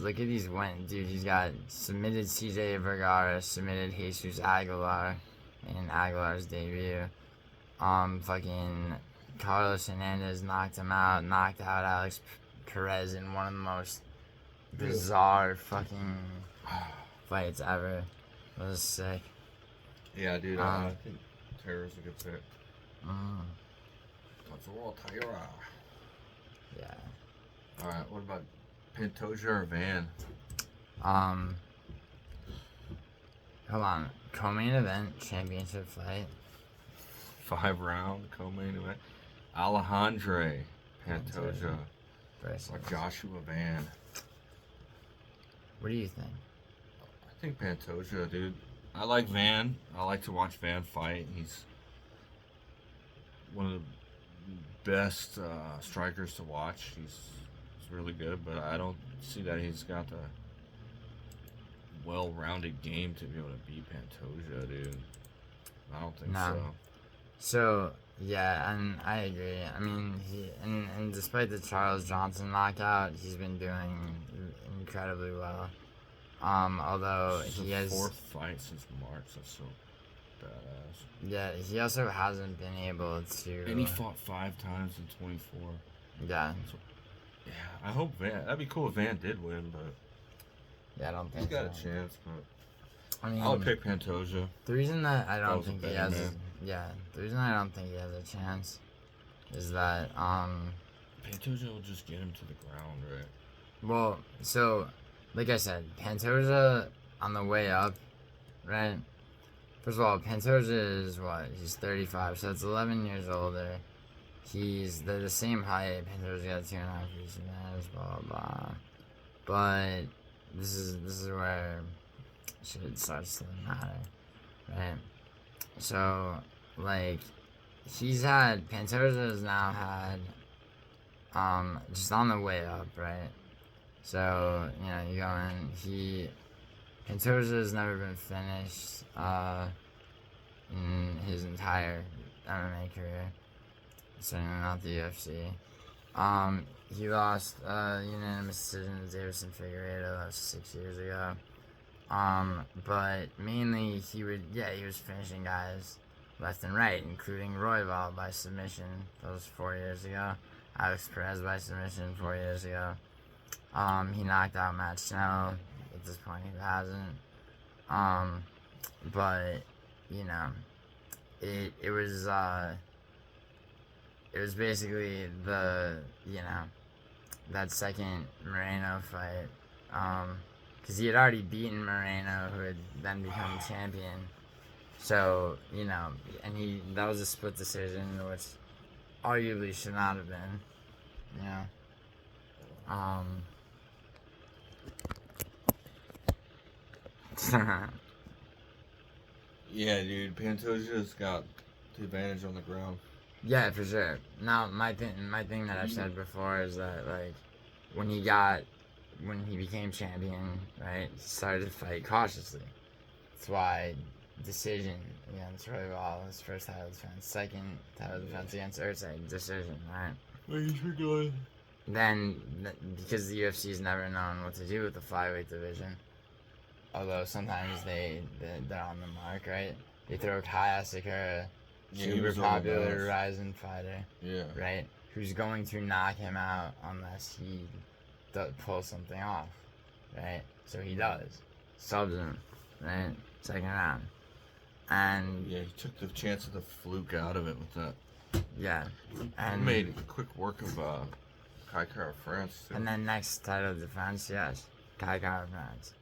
look at these wins, dude. He's got submitted CJ Vergara, submitted Jesus Aguilar in Aguilar's debut. Fucking Carlos Hernandez knocked him out, knocked out Alex Perez in one of the most bizarre fucking fights ever. It was sick. Yeah, dude, I think Terra's a good pick. Tyra. Yeah. Alright, what about Pantoja or Van? Hold on. Co-main event, championship fight. 5-round co-main event. Alejandro Pantoja or Joshua Van. What do you think? I think Pantoja, dude. I like Van. I like to watch Van fight. He's one of the best strikers to watch. He's really good, but I don't see that he's got the well-rounded game to be able to beat Pantoja, dude. I don't think so. So, yeah, and I agree. And despite the Charles Johnson knockout, he's been doing incredibly well. Although he has 4th fight since March. That's so badass. Yeah, he also hasn't been able to. And he fought 5 times in 24. Yeah. So, yeah, I hope Van. That'd be cool if Van did win, but yeah, I don't think he's got a chance. But I would pick Pantoja. The reason that I don't think he has, the reason I don't think he has a chance is that Pantoja will just get him to the ground, right? Well, so like I said, Pantoja on the way up, right? First of all, Pantoja is what? He's 35, so it's 11 years older. They're the same height. Pantoja's got 2.5 years advantage, blah blah blah. But this is where shit starts to matter, right? So Pantoja has now had just on the way up, right? So you go in. Pantoja has never been finished in his entire MMA career. Certainly not the UFC. He lost unanimous decision to Davison Figueiredo. That was 6 years ago. But mainly he was finishing guys left and right, including Royval by submission. That was 4 years ago. Alex Perez by submission 4 years ago. He knocked out Matt Schnell. At this point, he hasn't. but you know, it was basically that second Moreno fight, because he had already beaten Moreno, who had then become champion. So and that was a split decision, which arguably should not have been. Yeah, dude, Pantoja's got the advantage on the ground. Yeah, for sure. Now, my thing that I've said before is that, like, when he became champion, right, he started to fight cautiously. That's why decision against Royval, his first title defense, second title defense against Erceg, decision, right? Then, because the UFC's never known what to do with the flyweight division, although sometimes they're on the mark, right? They throw Kaya Sakura, super popular rising fighter, right? Who's going to knock him out unless he pulls something off, right? So he does. Subs him, right? Second round. And yeah, he took the chance of the fluke out of it with that. Yeah. And he made quick work of Kai Kara France too. And then next title defense, yes. Kai Kara France.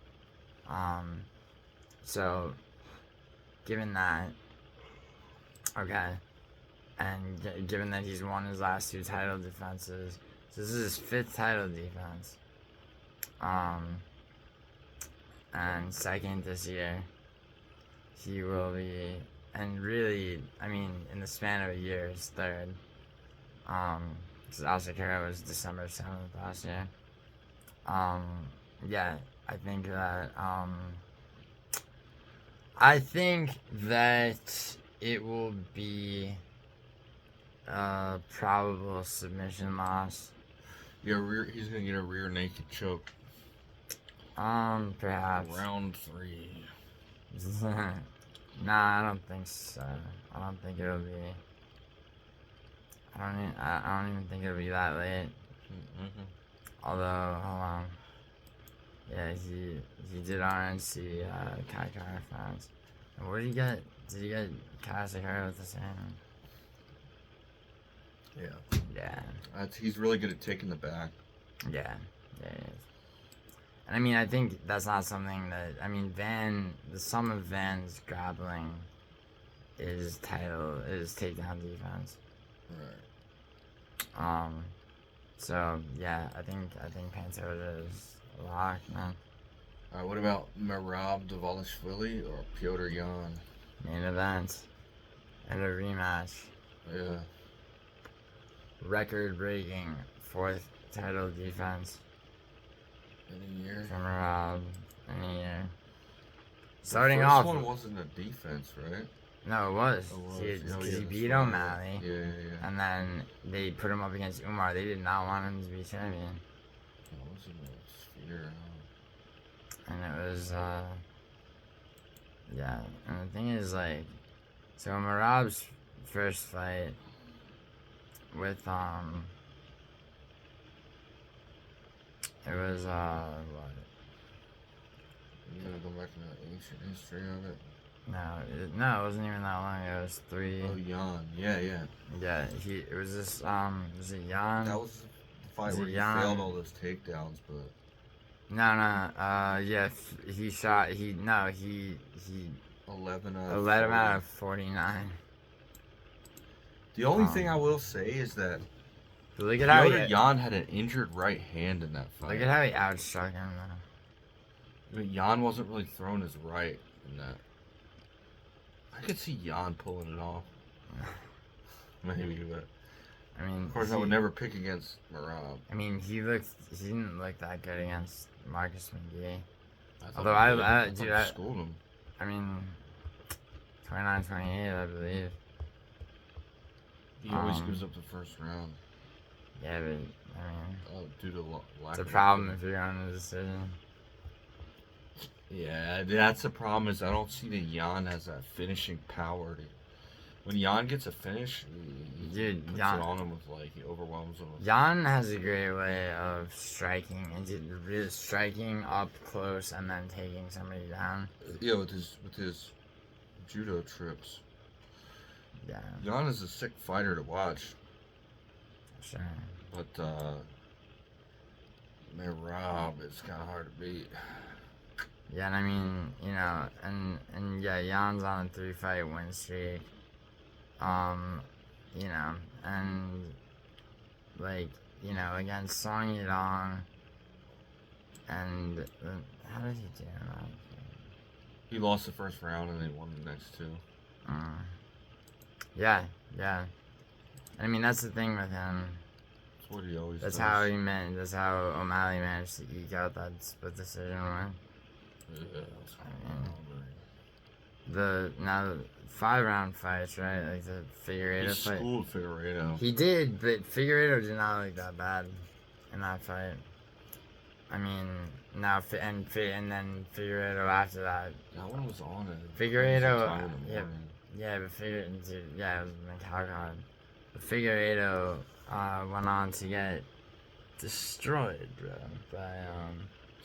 So given that, okay, and given that he's won his last 2 title defenses, so this is his 5th title defense, and second this year, he will be, and really, I mean, in the span of a year, his 3rd, because Asakura was December 7th last year. Yeah, I think that it will be a probable submission loss. Yeah, he's gonna get a rear naked choke. Perhaps. Round 3. Nah, I don't think so. I don't think it'll be. I don't even think it'll be that late. Mm-hmm. Although, hold on. Yeah, he did RNC Kai Kara France. And where did he get? Did he get Kaya Sakura with the same? Yeah. Yeah. He's really good at taking the back. Yeah, he is. And I mean, I think that's not something that, I mean, the sum of Van's grappling is takedown defense. Right. So yeah, I think Pantoja is a lock, man. Alright, what about Merab Dvalishvili or Petr Yan? Main event and a rematch. Yeah. Record-breaking 4th title defense. In a year. From Merab in a year. Starting off. The first one wasn't a defense, right? No, it was. Because he beat O'Malley. Yeah. And then they put him up against Umar. They did not want him to be champion. What was it? Sphere. And it was, yeah. And the thing is, like, so Merab's first fight with, it was, what? You gotta go back in the ancient history of it. No, it wasn't even that long ago. It was 3. Oh, Yan. Yeah. Yeah, it was this, was it Yan? That was the fight where he failed all those takedowns, but... No, yeah, he shot, 11 out of 49. The only thing I will say is that look at how Yan had an injured right hand in that fight. Look at how he outstruck him, though. But Yan wasn't really throwing his right in that. I could see Yan pulling it off. Maybe, but... I mean, of course, I would never pick against Merab. I mean, he didn't look that good against Marcus McGee. Although I schooled him. I mean, 29-28, I believe. He always gives up the first round. Yeah, but I mean, due to lack. It's a problem if you're on a decision. Yeah, that's the problem. Is I don't see that Yan has that finishing power. When Jan gets a finish, he puts it on him with he overwhelms him. Jan has a great way of striking and really striking up close and then taking somebody down. Yeah, with his judo trips. Yeah. Jan is a sick fighter to watch. Sure. But Rob, it's kind of hard to beat. Yeah, and I mean, and yeah, Jan's on a 3-fight win streak. And against Song Yadong, and how did he do that? He lost the first round and they won the next two. Yeah. I mean, that's the thing with him. That's what he always does. That's how O'Malley managed to eke out that split decision win. Yeah, the 5-round fights, right? Like the Figueiredo fight. He schooled Figueiredo. He did, but Figueiredo did not look that bad in that fight. I mean, and then Figueiredo after that. That one was on it. Figueiredo, it was Macau. But Figueiredo went on to get destroyed, bro, by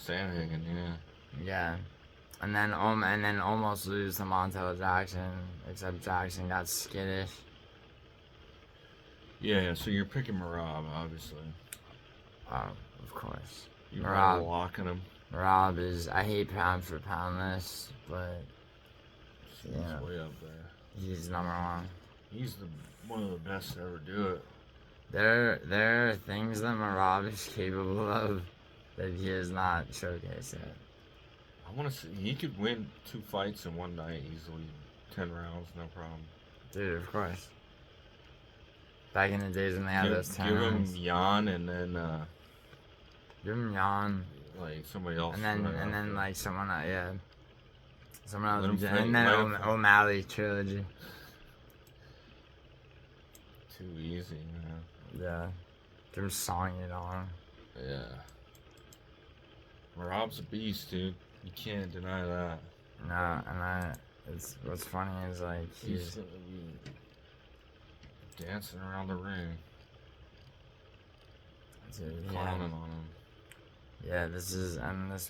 Sandhagen, yeah. Yeah. And then almost lose to Montel Jackson, except Jackson got skittish. Yeah, so you're picking Merab, obviously. Of course. You're locking him. Merab is, I hate pound for pound this, but he's way up there. He's number one. He's one of the best to ever do it. There are things that Merab is capable of that he has not showcased yet. I want to see. He could win 2 fights in one night easily. 10 rounds, no problem. Dude, of course. Back in the days when they had those 10 rounds. Give him Jan and then give him Jan. Like somebody else. And then like someone else. And then O'Malley trilogy. Too easy, man. Yeah. Give him Song Yadong. Yeah. Merab's a beast, dude. You can't deny that. No, and what's funny is like he's gonna be dancing around the ring. Dude, clowning on him. Yeah, this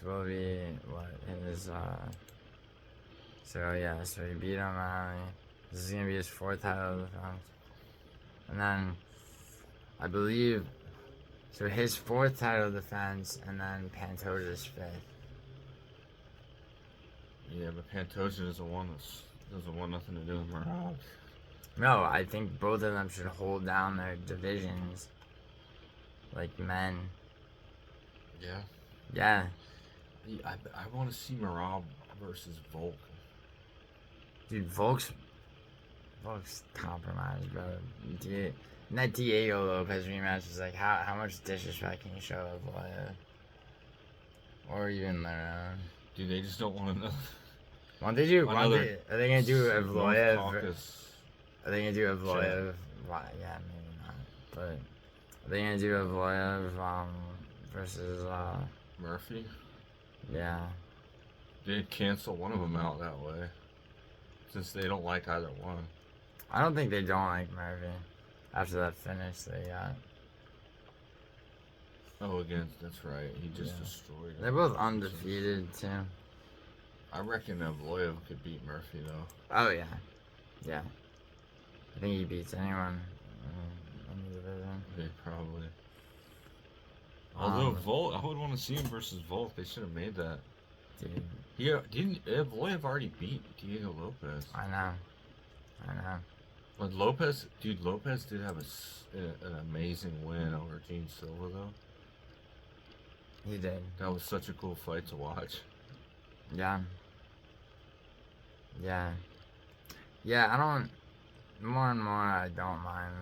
will be what his so he beat O'Malley. This is gonna be his 4th title defense. And then I believe so his 4th title defense and then Pantoja's 5th. Yeah, but Pantoja doesn't want nothing to do with Merab. No, I think both of them should hold down their divisions like men. Yeah. Yeah. I want to see Merab versus Volk. Dude, Volk's compromised, bro. And that Diego Lopez rematch is like, how much disrespect can you show Evloev? Or even Leron? Dude, they just don't want to know. Are they gonna do Evloev? Are they gonna do Evloev? Yeah, maybe not. But are they gonna do Evloev versus Murphy? Yeah. They'd cancel one of them out that way, since they don't like either one. I don't think they don't like Marvin. After that finish they got. Oh, that's right. He just destroyed him. They're both undefeated, too. I reckon Evloev could beat Murphy, though. Oh, yeah. Yeah. I think he beats anyone in the division. Yeah, probably. Although Volk, I would want to see him versus Volk. They should have made that. Dude. Yeah, didn't Evloev already beat Diego Lopez? I know. But Lopez did have an amazing win over Gene Silva, though. He did. That was such a cool fight to watch. Yeah. More and more, I don't mind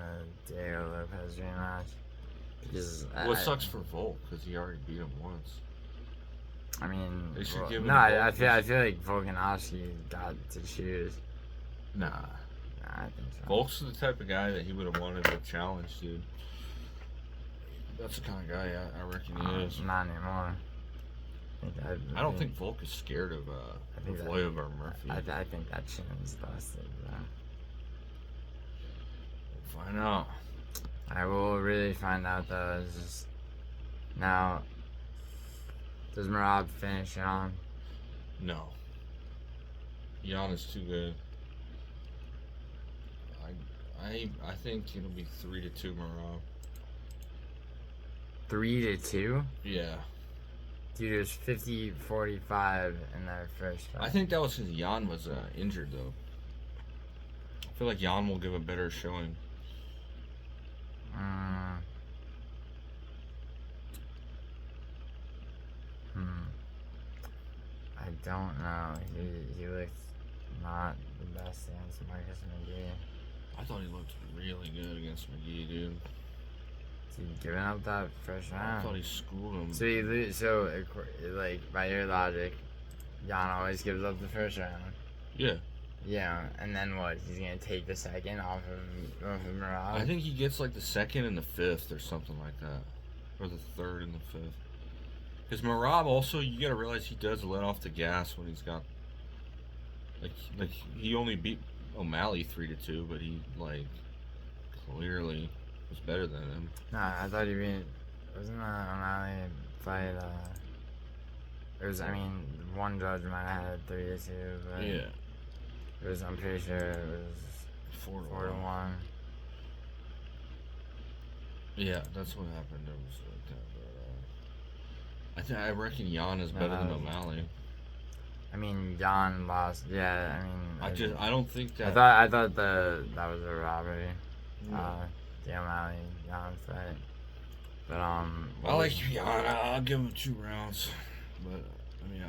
the Diego Lopez rematch. Because it sucks for Volk, because he already beat him once. I mean, they should give him I feel like Volkanovski got to choose. Nah, I think so. Volk's the type of guy that he would have wanted to challenge, dude. That's the kind of guy I reckon he is. Not anymore. I don't think Volk is scared of Evloev or Murphy. I think that chin's busted, bro. find out. I will really find out though. It's just now. Does Merab finish on? No. Jan is too good. I think it'll be 3-2 Merab. 3-2? Yeah. Dude, it was 50-45 in their first fight. I think that was because Jan was injured though. I feel like Jan will give a better showing. I don't know. He looked not the best against Marcus McGee. I thought he looked really good against McGee, dude. Dude, giving up that first round. I thought he schooled him. So like by your logic, Jan always gives up the first round. Yeah. Yeah, and then what? He's gonna take the second off of Merab? I think he gets like the second and the fifth or something like that, or the third and the fifth. Because Merab also, you gotta realize he does let off the gas when he's got like he only beat O'Malley 3-2, but he like clearly was better than him. Nah, I thought he beat. Wasn't that O'Malley fight? It was. I mean, one judge might have had 3-2, but yeah. It was. I'm pretty sure it was 4-1. Yeah, that's what happened. It was like that. But, I reckon Jan is better than O'Malley. I mean, Jan lost. Yeah, I mean. I don't think that. I thought that was a robbery. The O'Malley Jan fight. But I like Jan. I'll give him 2 rounds. But I mean, I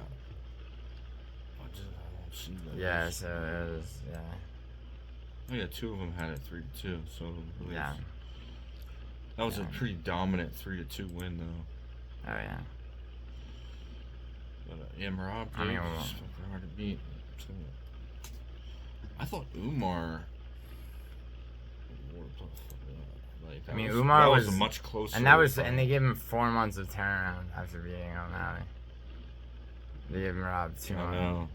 don't see that. Yeah, so it was. Yeah. Oh yeah, 2 of them had it 3-2. So yeah. That was a pretty dominant 3-2 win, though. Oh yeah. But yeah, Merab, it's fucking hard to beat. So, I thought Umar. Umar was a much closer. And they gave him 4 months of turnaround after beating O'Malley. They gave Merab 2 months. I know.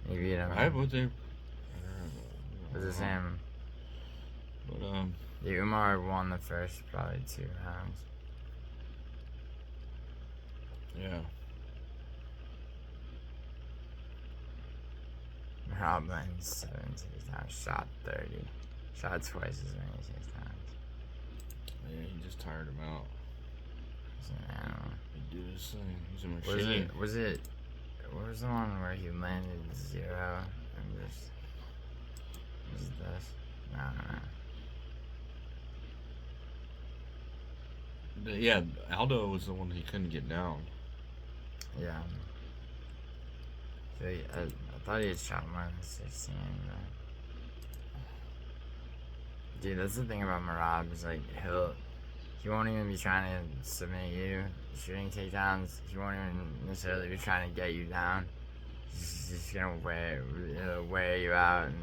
He beat him. I would think. It was the same. But yeah, Umar won the first probably 2 rounds. Yeah. Merab went 76 times, shot 30. Shot twice as many 6 times. Yeah, he just tired him out. He's an animal. He did his thing. He's a machine. What was the one where he landed 0 and just this? No. Yeah, Aldo was the one he couldn't get down. Yeah. So I thought he had shot more than 16, but... Dude, that's the thing about Merab, is like, he won't even be trying to submit you, shooting takedowns. He won't even necessarily be trying to get you down. He's just gonna wear you out and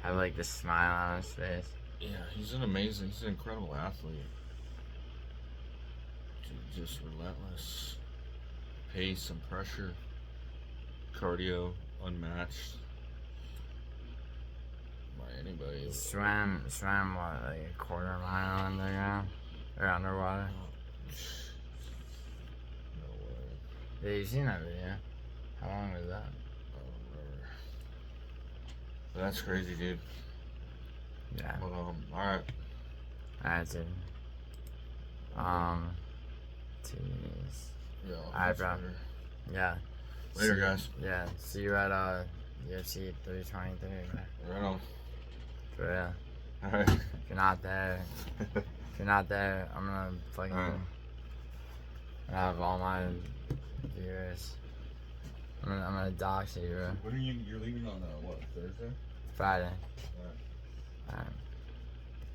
have like this smile on his face. Yeah, he's an incredible athlete. Just relentless pace and pressure, cardio unmatched by anybody. Swam what, like a quarter mile underground or underwater? No way. Yeah, you seen that video? How long was that? I don't remember. But that's crazy, dude. Yeah. Well, alright. Alright, dude. Jeez. Yeah. Alright, bro. Yeah. Later, guys. Yeah. See you at UFC 323. Right on. For real. Alright. If you're not there, I'm gonna fucking have all my viewers. I'm gonna dox you, bro. You're leaving on what, Thursday? Friday. Alright. Alright.